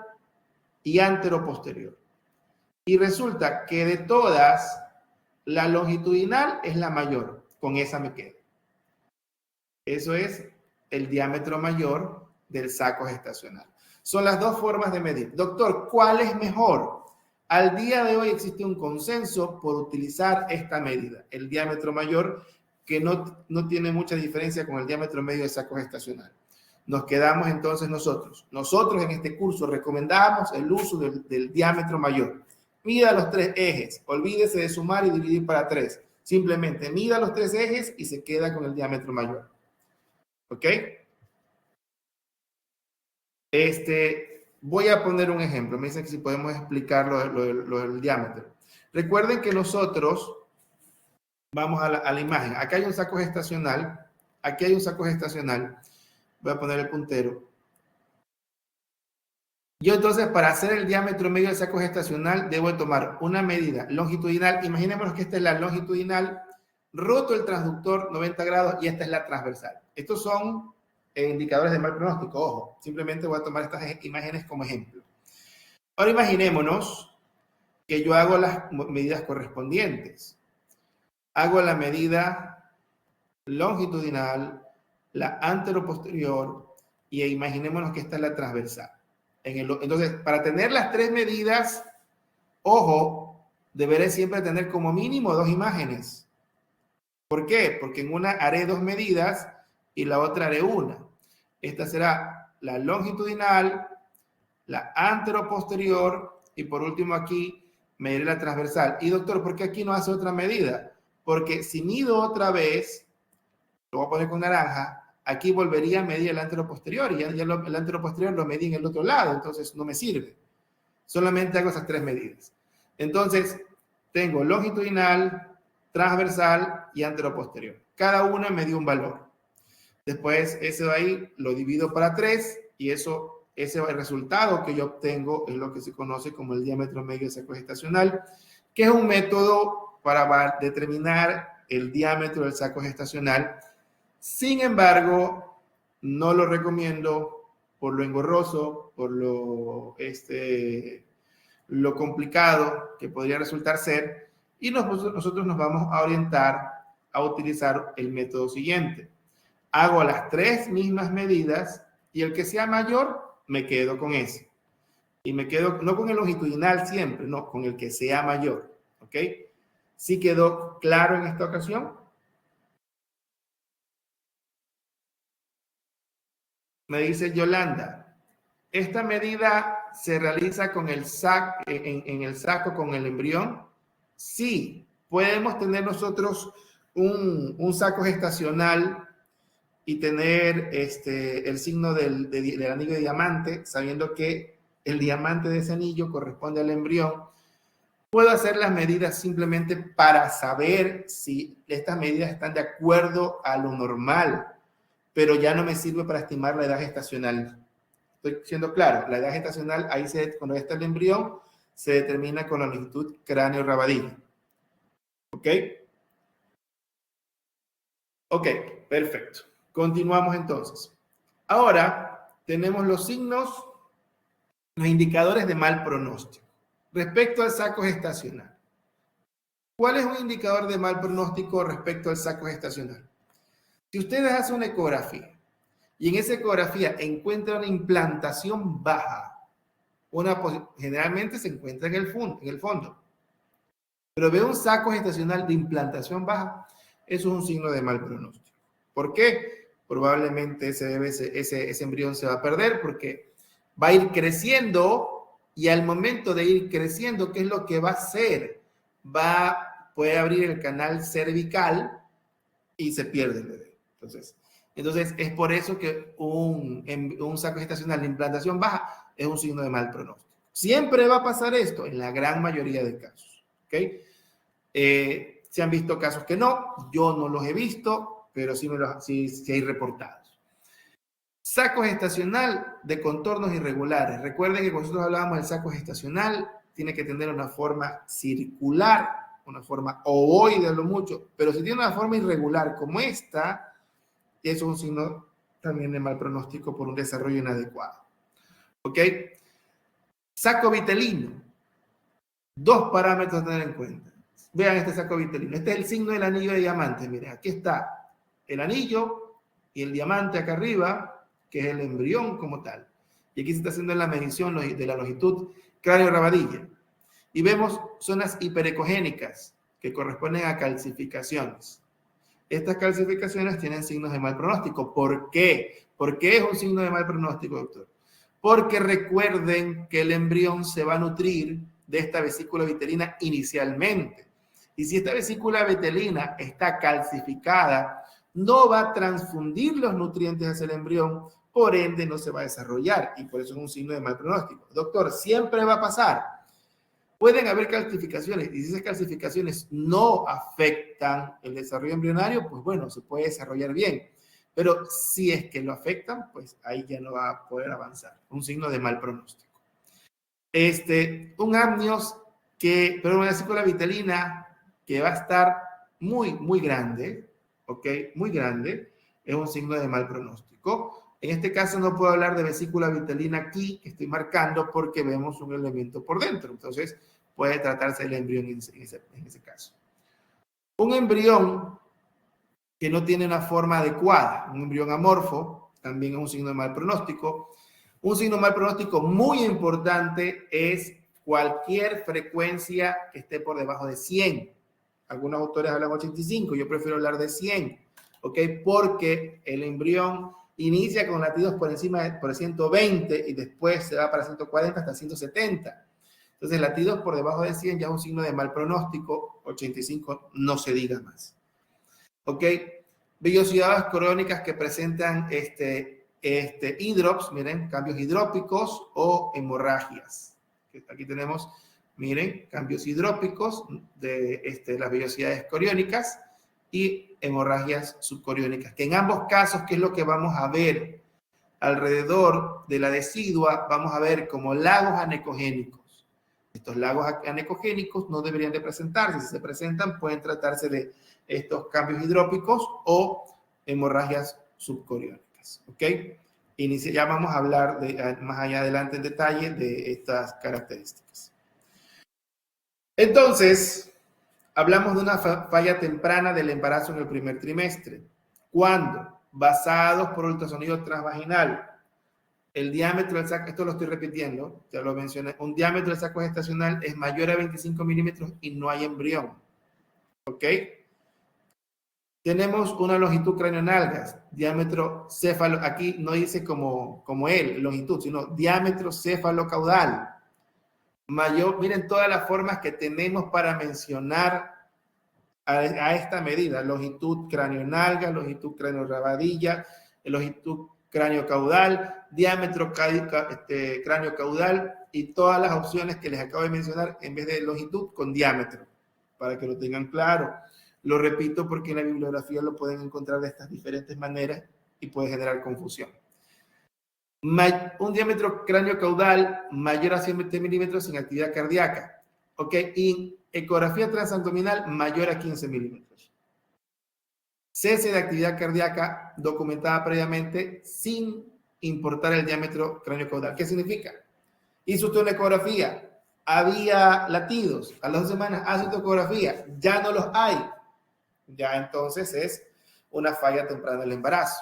y anteroposterior. Y resulta que de todas, la longitudinal es la mayor. Con esa me quedo. Eso es el diámetro mayor del saco gestacional. Son las 2 formas de medir. Doctor, ¿cuál es mejor? Al día de hoy existe un consenso por utilizar esta medida, el diámetro mayor, que no tiene mucha diferencia con el diámetro medio del saco gestacional. Nos quedamos entonces nosotros. Nosotros en este curso recomendamos el uso del diámetro mayor. Mida los 3 ejes. Olvídese de sumar y dividir para 3. Simplemente mida los 3 ejes y se queda con el diámetro mayor. ¿Ok? Voy a poner un ejemplo. Me dicen que si podemos explicar lo del diámetro. Recuerden que nosotros vamos a la imagen. Acá hay un saco gestacional. Aquí hay un saco gestacional. Voy a poner el puntero. Yo entonces, para hacer el diámetro medio del saco gestacional, debo tomar una medida longitudinal. Imaginémonos que esta es la longitudinal, roto el transductor 90 grados y esta es la transversal. Estos son indicadores de mal pronóstico. Ojo, simplemente voy a tomar estas imágenes como ejemplo. Ahora imaginémonos que yo hago las medidas correspondientes. Hago la medida longitudinal, la anteroposterior y imaginémonos que esta es la transversal. Entonces, para tener las 3 medidas, ojo, deberé siempre tener como mínimo 2 imágenes. ¿Por qué? Porque en una haré 2 medidas y la otra haré una. Esta será la longitudinal, la anteroposterior y por último aquí mediré la transversal. Y doctor, ¿por qué aquí no hace otra medida? Porque si mido otra vez, lo voy a poner con naranja, aquí volvería a medir el anteroposterior y el anteroposterior lo medí en el otro lado, entonces no me sirve. Solamente hago esas 3 medidas. Entonces, tengo longitudinal, transversal y anteroposterior. Cada una me dio un valor. Después, ese de ahí lo divido para 3 y ese resultado que yo obtengo es lo que se conoce como el diámetro medio del saco gestacional, que es un método para determinar el diámetro del saco gestacional. Sin embargo, no lo recomiendo por lo engorroso, por lo complicado que podría resultar ser, y nosotros nos vamos a orientar a utilizar el método siguiente. Hago las 3 mismas medidas y el que sea mayor, me quedo con ese. Y me quedo, no con el longitudinal siempre, no, con el que sea mayor. ¿Ok? ¿Sí quedó claro en esta ocasión? Me dice Yolanda, esta medida se realiza con el saco, en el saco con el embrión. Sí, podemos tener nosotros un saco gestacional y tener el signo del anillo de diamante, sabiendo que el diamante de ese anillo corresponde al embrión. Puedo hacer las medidas simplemente para saber si estas medidas están de acuerdo a lo normal, pero ya no me sirve para estimar la edad gestacional. Estoy siendo claro, la edad gestacional, ahí cuando está el embrión, se determina con la longitud cráneo-rabadilla. ¿Ok? Ok, perfecto. Continuamos entonces. Ahora tenemos los signos, los indicadores de mal pronóstico. Respecto al saco gestacional. ¿Cuál es un indicador de mal pronóstico respecto al saco gestacional? Si ustedes hacen una ecografía y en esa ecografía encuentran una implantación baja, generalmente se encuentra en el fondo, pero ve un saco gestacional de implantación baja, eso es un signo de mal pronóstico. ¿Por qué? Probablemente ese embrión se va a perder porque va a ir creciendo y al momento de ir creciendo, ¿qué es lo que va a hacer? Puede abrir el canal cervical y se pierde el bebé. Entonces es por eso que un saco gestacional de implantación baja es un signo de mal pronóstico. Siempre va a pasar esto en la gran mayoría de casos. ¿Ok? Se han visto casos que no, yo no los he visto, pero sí hay reportados. Saco gestacional de contornos irregulares. Recuerden que cuando nosotros hablábamos del saco gestacional, tiene que tener una forma circular, una forma ovoide a lo mucho, pero si tiene una forma irregular como esta, eso es un signo también de mal pronóstico por un desarrollo inadecuado. ¿Ok? Saco vitelino. 2 parámetros a tener en cuenta. Vean este saco vitelino. Este es el signo del anillo de diamante. Miren, aquí está el anillo y el diamante acá arriba, que es el embrión como tal. Y aquí se está haciendo la medición de la longitud cráneo-rabadilla. Y vemos zonas hiperecogénicas que corresponden a calcificaciones. Estas calcificaciones tienen signos de mal pronóstico. ¿Por qué? ¿Por qué es un signo de mal pronóstico, doctor? Porque recuerden que el embrión se va a nutrir de esta vesícula vitelina inicialmente. Y si esta vesícula vitelina está calcificada, no va a transfundir los nutrientes hacia el embrión, por ende no se va a desarrollar y por eso es un signo de mal pronóstico. Doctor, siempre va a pasar. Pueden haber calcificaciones y si esas calcificaciones no afectan el desarrollo embrionario, pues bueno, se puede desarrollar bien. Pero si es que lo afectan, pues ahí ya no va a poder avanzar. Un signo de mal pronóstico. Un amnios pero una vesícula vitelina que va a estar muy, muy grande, ¿ok? Muy grande, es un signo de mal pronóstico. En este caso no puedo hablar de vesícula vitelina aquí, que estoy marcando porque vemos un elemento por dentro. Entonces puede tratarse del embrión en ese caso. Un embrión que no tiene una forma adecuada, un embrión amorfo, también es un signo de mal pronóstico. Un signo de mal pronóstico muy importante es cualquier frecuencia que esté por debajo de 100. Algunos autores hablan de 85, yo prefiero hablar de 100, ¿ok? Porque el embrión inicia con latidos por encima de 120 y después se va para 140 hasta 170. Entonces, latidos por debajo de 100 ya es un signo de mal pronóstico, 85 no se diga más. ¿Ok? Vellosidades crónicas que presentan hidrops, miren, cambios hidrópicos o hemorragias. Aquí tenemos, miren, cambios hidrópicos de las vellosidades coriónicas y hemorragias subcoriónicas, que en ambos casos, ¿qué es lo que vamos a ver? Alrededor de la decidua vamos a ver como lagos anecogénicos. Estos lagos anecogénicos no deberían de presentarse. Si se presentan, pueden tratarse de estos cambios hidrópicos o hemorragias subcoriónicas. ¿Ok? Ya vamos a hablar más allá adelante en detalle de estas características. Entonces, hablamos de una falla temprana del embarazo en el primer trimestre. ¿Cuándo? Basados por ultrasonido transvaginal. El diámetro del saco, esto lo estoy repitiendo, ya lo mencioné, un diámetro del saco gestacional es mayor a 25 milímetros y no hay embrión. ¿Ok? Tenemos una longitud craneonalgas, diámetro céfalo, aquí no dice como él, longitud, sino diámetro cefalocaudal. Mayor, miren todas las formas que tenemos para mencionar a esta medida, longitud craneonalga, longitud craneorrabadilla, longitud cráneo-caudal, diámetro cráneo-caudal y todas las opciones que les acabo de mencionar en vez de longitud con diámetro, para que lo tengan claro. Lo repito porque en la bibliografía lo pueden encontrar de estas diferentes maneras y puede generar confusión. Un diámetro cráneo-caudal mayor a 100 milímetros sin actividad cardíaca. ¿Ok? Y ecografía transabdominal mayor a 15 milímetros. Cese de actividad cardíaca documentada previamente sin importar el diámetro cráneo-caudal. ¿Qué significa? Hizo usted una ecografía, había latidos, a las 2 semanas hace otra ecografía, ya no los hay. Ya entonces es una falla temprana del embarazo.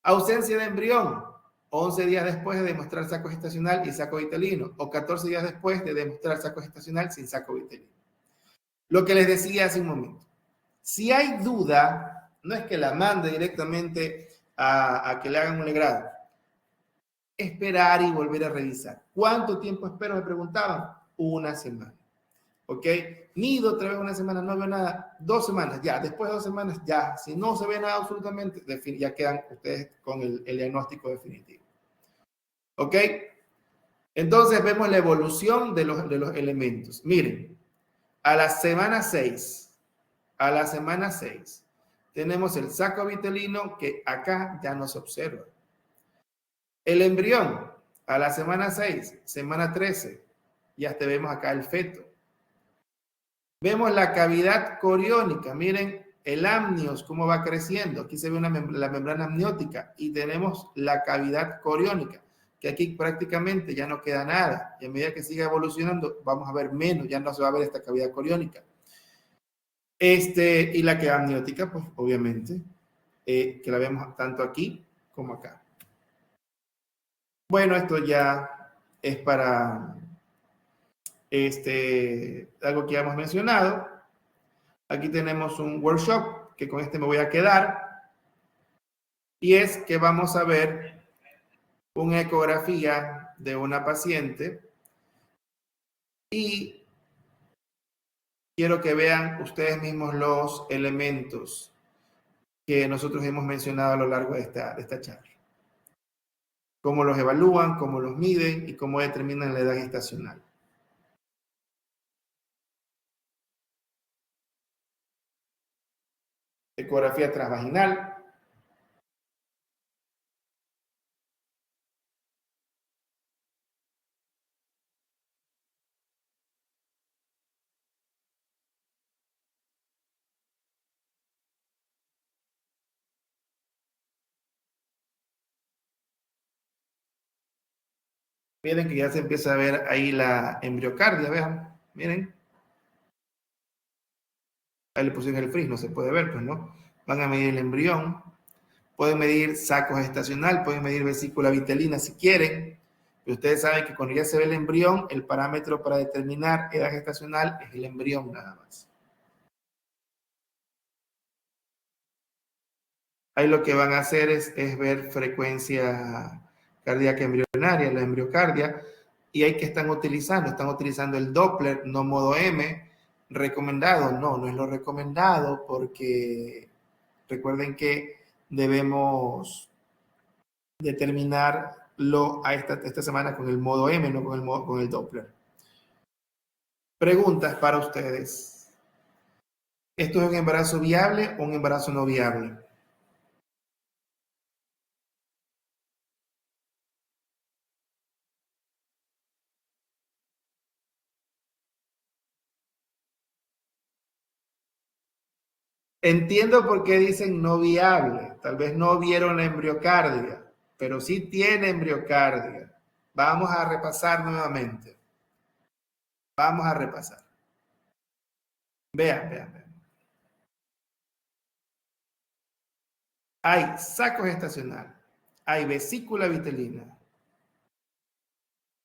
Ausencia de embrión, 11 días después de demostrar saco gestacional y saco vitelino, o 14 días después de demostrar saco gestacional sin saco vitelino. Lo que les decía hace un momento. Si hay duda, no es que la mande directamente a que le hagan un legrado. Esperar y volver a revisar. ¿Cuánto tiempo espero? Me preguntaban. Una semana. ¿Ok? Mido otra vez una semana, no veo nada. 2 semanas, ya. Después de 2 semanas, ya. Si no se ve nada absolutamente, ya quedan ustedes con el diagnóstico definitivo. ¿Ok? Entonces vemos la evolución de los elementos. Miren, a la semana 6, tenemos el saco vitelino que acá ya no se observa. El embrión, a la semana 6, semana 13, ya te vemos acá el feto. Vemos la cavidad coriónica, miren el amnios, cómo va creciendo. Aquí se ve la membrana amniótica y tenemos la cavidad coriónica, que aquí prácticamente ya no queda nada. Y a medida que siga evolucionando, vamos a ver menos, ya no se va a ver esta cavidad coriónica. Y la que amniótica, pues obviamente, que la vemos tanto aquí como acá. Bueno, esto ya es para algo que ya hemos mencionado. Aquí tenemos un workshop que con este me voy a quedar. Y es que vamos a ver una ecografía de una paciente y quiero que vean ustedes mismos los elementos que nosotros hemos mencionado a lo largo de esta charla. Cómo los evalúan, cómo los miden y cómo determinan la edad gestacional. Ecografía transvaginal. Miren que ya se empieza a ver ahí la embriocardia, vean, miren. Ahí le pusieron el frizz, no se puede ver, pues no. Van a medir el embrión, pueden medir saco gestacional, pueden medir vesícula vitelina si quieren. Pero ustedes saben que cuando ya se ve el embrión, el parámetro para determinar edad gestacional es el embrión nada más. Ahí lo que van a hacer es ver frecuencia cardíaca embrionaria, la embriocardia. y hay que están utilizando el Doppler, no modo M, recomendado. No, no es lo recomendado porque recuerden que debemos determinarlo a esta semana con el modo M, no con el Doppler. Preguntas para ustedes. ¿Esto es un embarazo viable o un embarazo no viable? Entiendo por qué dicen no viable. Tal vez no vieron la embriocardia, pero sí tiene embriocardia. Vamos a repasar nuevamente. Vamos a repasar. Vean. Hay saco gestacional, hay vesícula vitelina.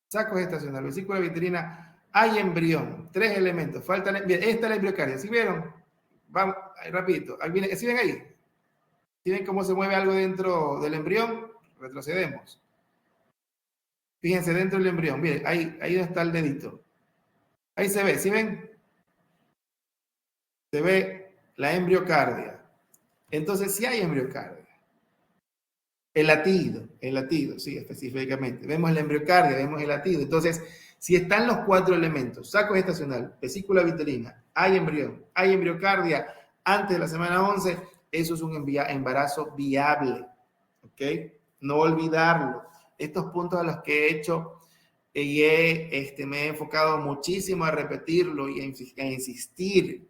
Saco gestacional, vesícula vitelina, hay embrión, 3 elementos. Faltan, bien, esta es la embriocardia. ¿Sí vieron? Vamos, rapidito. ¿Sí ven ahí? ¿Sí ven cómo se mueve algo dentro del embrión? Retrocedemos. Fíjense, dentro del embrión, miren, ahí donde está el dedito. Ahí se ve, ¿sí ven? Se ve la embriocardia. Entonces, sí hay embriocardia. El latido, sí, específicamente. Vemos la embriocardia, vemos el latido. Entonces, si están los 4 elementos, saco gestacional, vesícula vitelina, hay embrión, hay embriocardia antes de la semana 11, eso es un embarazo viable. ¿Ok? No olvidarlo. Estos puntos a los que he hecho y me he enfocado muchísimo a repetirlo y a insistir,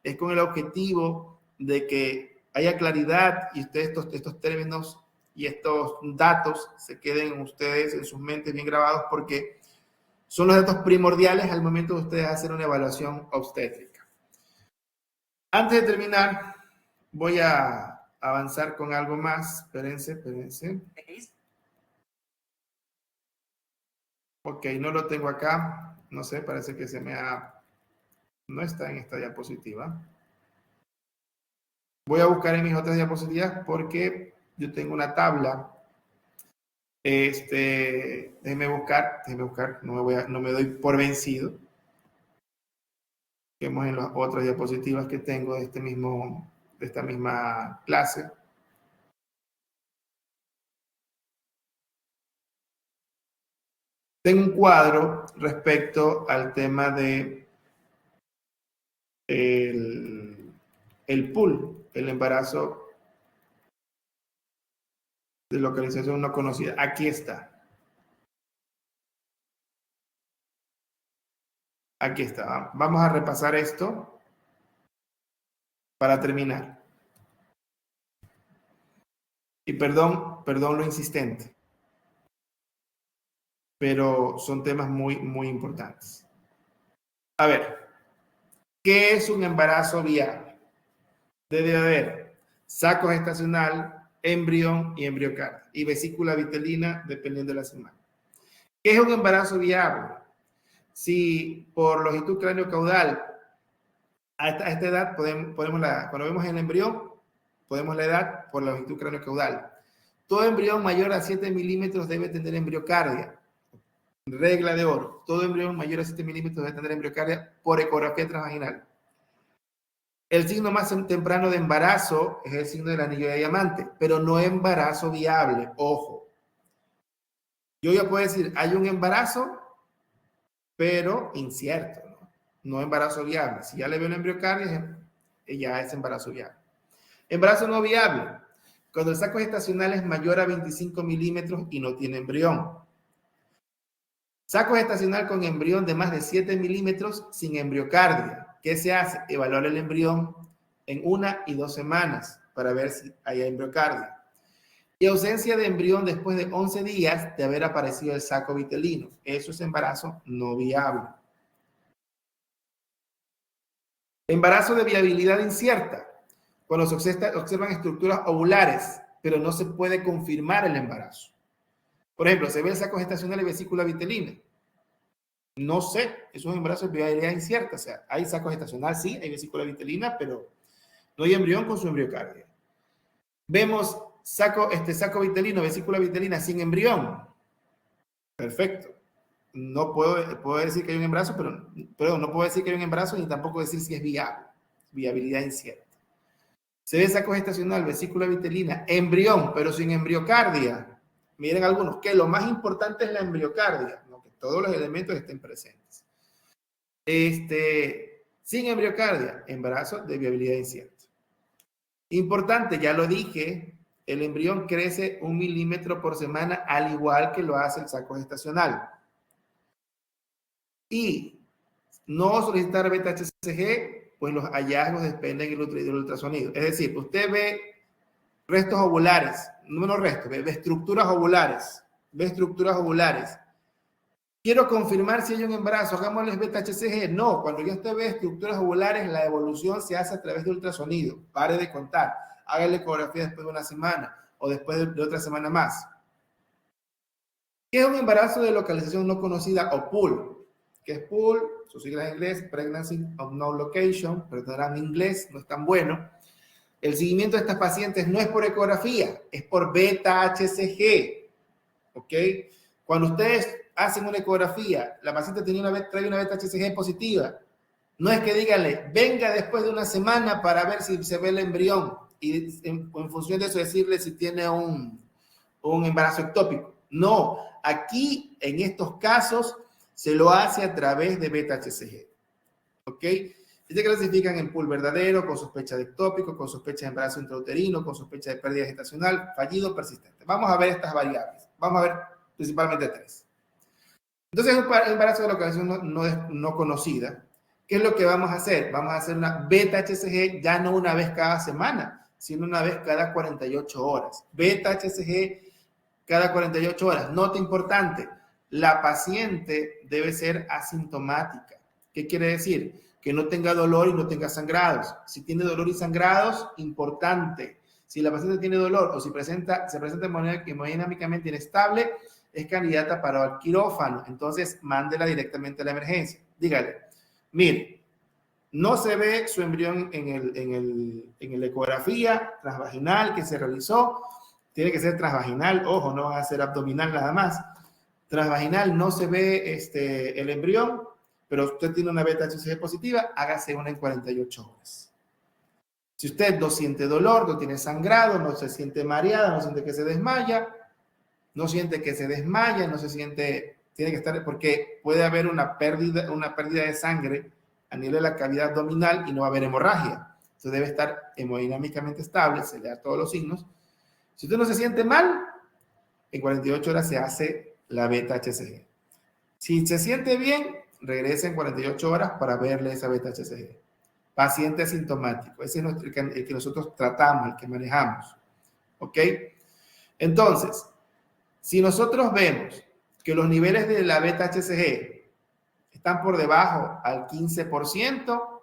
es con el objetivo de que haya claridad y ustedes estos términos y estos datos se queden ustedes en sus mentes bien grabados, porque son los datos primordiales al momento de ustedes hacer una evaluación obstétrica. Antes de terminar, voy a avanzar con algo más. Espérense. Ok, no lo tengo acá. No sé, parece que no está en esta diapositiva. Voy a buscar en mis otras diapositivas porque yo tengo una tabla. Déjenme buscar. No me doy por vencido. Vemos en las otras diapositivas que tengo de esta misma clase. Tengo un cuadro respecto al tema de el PUL, el embarazo de localización no conocida. Aquí está. Aquí está. Vamos a repasar esto para terminar. Y perdón lo insistente, pero son temas muy, muy importantes. A ver, ¿qué es un embarazo viable? Debe haber saco gestacional, embrión y embriocardia, y vesícula vitelina dependiendo de la semana. ¿Qué es un embarazo viable? Si por longitud cráneo-caudal a esta edad cuando vemos el embrión, podemos la edad por la longitud cráneo-caudal. Todo embrión mayor a 7 milímetros debe tener embriocardia. Regla de oro. Todo embrión mayor a 7 milímetros debe tener embriocardia por ecografía transvaginal. El signo más temprano de embarazo es el signo del anillo de diamante, pero no embarazo viable. Ojo. Yo ya puedo decir, hay un embarazo, pero incierto, ¿no? No embarazo viable. Si ya le veo una embriocardia, ya es embarazo viable. Embarazo no viable. Cuando el saco gestacional es mayor a 25 milímetros y no tiene embrión. Saco gestacional con embrión de más de 7 milímetros sin embriocardia. ¿Qué se hace? Evaluar el embrión en 1 y 2 semanas para ver si hay embriocardia. Y ausencia de embrión después de 11 días de haber aparecido el saco vitelino. Eso es embarazo no viable. Embarazo de viabilidad incierta. Cuando se observan estructuras ovulares, pero no se puede confirmar el embarazo. Por ejemplo, se ve el saco gestacional y vesícula vitelina. No sé, eso es un embarazo de viabilidad incierta. O sea, hay saco gestacional, sí, hay vesícula vitelina, pero no hay embrión con su embriocardia. Vemos saco vitelino, vesícula vitelina sin embrión. Perfecto. no puedo decir que hay un embarazo, pero no puedo decir que hay un embarazo ni tampoco decir si es viable. Viabilidad incierta. Se ve saco gestacional, vesícula vitelina, embrión, pero sin embriocardia. Miren algunos, que lo más importante es la embriocardia, ¿no? Que todos los elementos estén presentes. Sin embriocardia, embarazo de viabilidad incierta. Importante, ya lo dije, el embrión crece 1 milímetro por semana, al igual que lo hace el saco gestacional. Y no solicitar beta-HCG, pues los hallazgos dependen del ultrasonido. Es decir, usted ve restos ovulares, no restos, ve estructuras ovulares, Quiero confirmar si hay un embarazo, hagámosles beta-HCG. No, cuando ya usted ve estructuras ovulares, la evolución se hace a través de ultrasonido. Pare de contar. Hágale ecografía después de una semana o después de otra semana más. ¿Qué es un embarazo de localización no conocida o PUL? ¿Qué es PUL? Sus siglas en inglés, Pregnancy of No Location, pero en inglés no es tan bueno. El seguimiento de estas pacientes no es por ecografía, es por beta-HCG. ¿Ok? Cuando ustedes hacen una ecografía, la paciente trae una beta-HCG positiva, no es que díganle, venga después de una semana para ver si se ve el embrión y en función de eso decirle si tiene un embarazo ectópico. No, aquí en estos casos se lo hace a través de beta-HCG. ¿Ok? Se clasifican en PUL verdadero, con sospecha de ectópico, con sospecha de embarazo intrauterino, con sospecha de pérdida gestacional, fallido, persistente. Vamos a ver estas variables. Vamos a ver principalmente 3. Entonces, un embarazo de localización no conocida. ¿Qué es lo que vamos a hacer? Vamos a hacer una beta-HCG ya no una vez cada semana, sino una vez cada 48 horas. Beta-HCG cada 48 horas. Nota importante, la paciente debe ser asintomática. ¿Qué quiere decir? Que no tenga dolor y no tenga sangrados. Si tiene dolor y sangrados, importante. Si la paciente tiene dolor o si se presenta hemodinámicamente inestable, es candidata para el quirófano. Entonces, mándela directamente a la emergencia. Dígale, mire, no se ve su embrión en la ecografía transvaginal que se realizó. Tiene que ser transvaginal, ojo, no va a ser abdominal nada más. Transvaginal no se ve el embrión, pero usted tiene una beta-HCG positiva, hágase una en 48 horas. Si usted no siente dolor, no tiene sangrado, no se siente mareada, no siente que se desmaya, no se siente, tiene que estar, porque puede haber una pérdida de sangre a nivel de la cavidad abdominal y no va a haber hemorragia. Entonces debe estar hemodinámicamente estable, se le da todos los signos. Si usted no se siente mal, en 48 horas se hace la beta-HCG. Si se siente bien, regrese en 48 horas para verle esa beta-HCG. Paciente asintomático, ese es el que nosotros tratamos, el que manejamos. ¿Ok? Entonces, si nosotros vemos que los niveles de la beta-HCG están por debajo al 15%,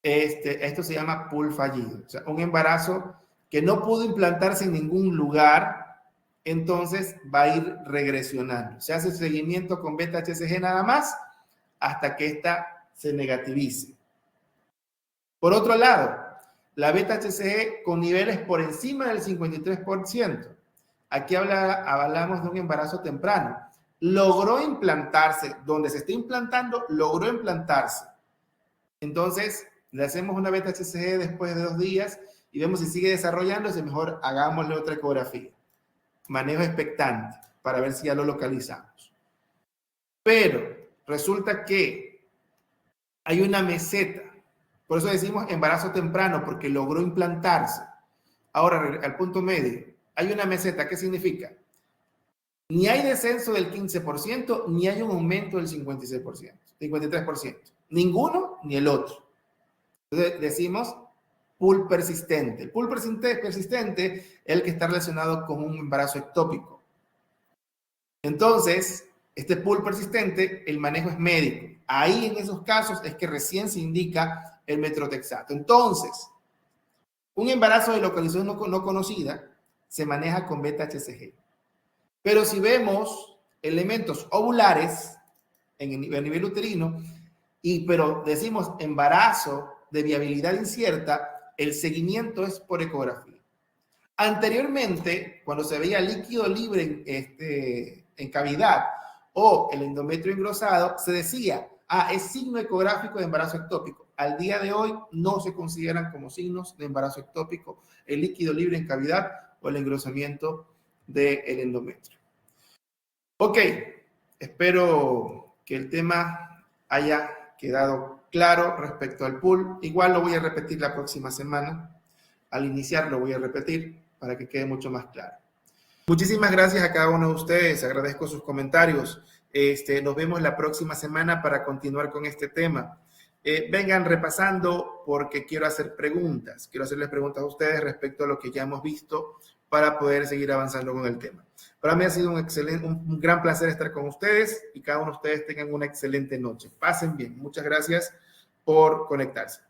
esto se llama PUL fallido. O sea, un embarazo que no pudo implantarse en ningún lugar, entonces va a ir regresionando. Se hace seguimiento con beta-HCG nada más hasta que ésta se negativice. Por otro lado, la beta-HCG con niveles por encima del 53%. Aquí hablamos de un embarazo temprano. Logró implantarse, donde se está implantando, logró implantarse. Entonces, le hacemos una beta-HCG después de 2 días y vemos si sigue desarrollándose, mejor hagámosle otra ecografía. Manejo expectante para ver si ya lo localizamos. Pero resulta que hay una meseta. Por eso decimos embarazo temprano, porque logró implantarse. Ahora, al punto medio, hay una meseta. ¿Qué significa? Ni hay descenso del 15%, ni hay un aumento del 56%, 53%. Ninguno ni el otro. Entonces decimos PUL persistente. El PUL persistente es el que está relacionado con un embarazo ectópico. Entonces, este PUL persistente, el manejo es médico. Ahí en esos casos es que recién se indica el metrotexato. Entonces, un embarazo de localización no conocida se maneja con beta-HCG. Pero si vemos elementos ovulares a nivel uterino, pero decimos embarazo de viabilidad incierta, el seguimiento es por ecografía. Anteriormente, cuando se veía líquido libre en cavidad o el endometrio engrosado, se decía, es signo ecográfico de embarazo ectópico. Al día de hoy no se consideran como signos de embarazo ectópico el líquido libre en cavidad o el engrosamiento del endometrio. Ok, espero que el tema haya quedado claro respecto al pool. Igual lo voy a repetir la próxima semana. Al iniciar lo voy a repetir para que quede mucho más claro. Muchísimas gracias a cada uno de ustedes. Agradezco sus comentarios. Nos vemos la próxima semana para continuar con este tema. Vengan repasando porque quiero hacer preguntas. Quiero hacerles preguntas a ustedes respecto a lo que ya hemos visto para poder seguir avanzando con el tema. Para mí ha sido un gran placer estar con ustedes y cada uno de ustedes tengan una excelente noche. Pasen bien. Muchas gracias por conectarse.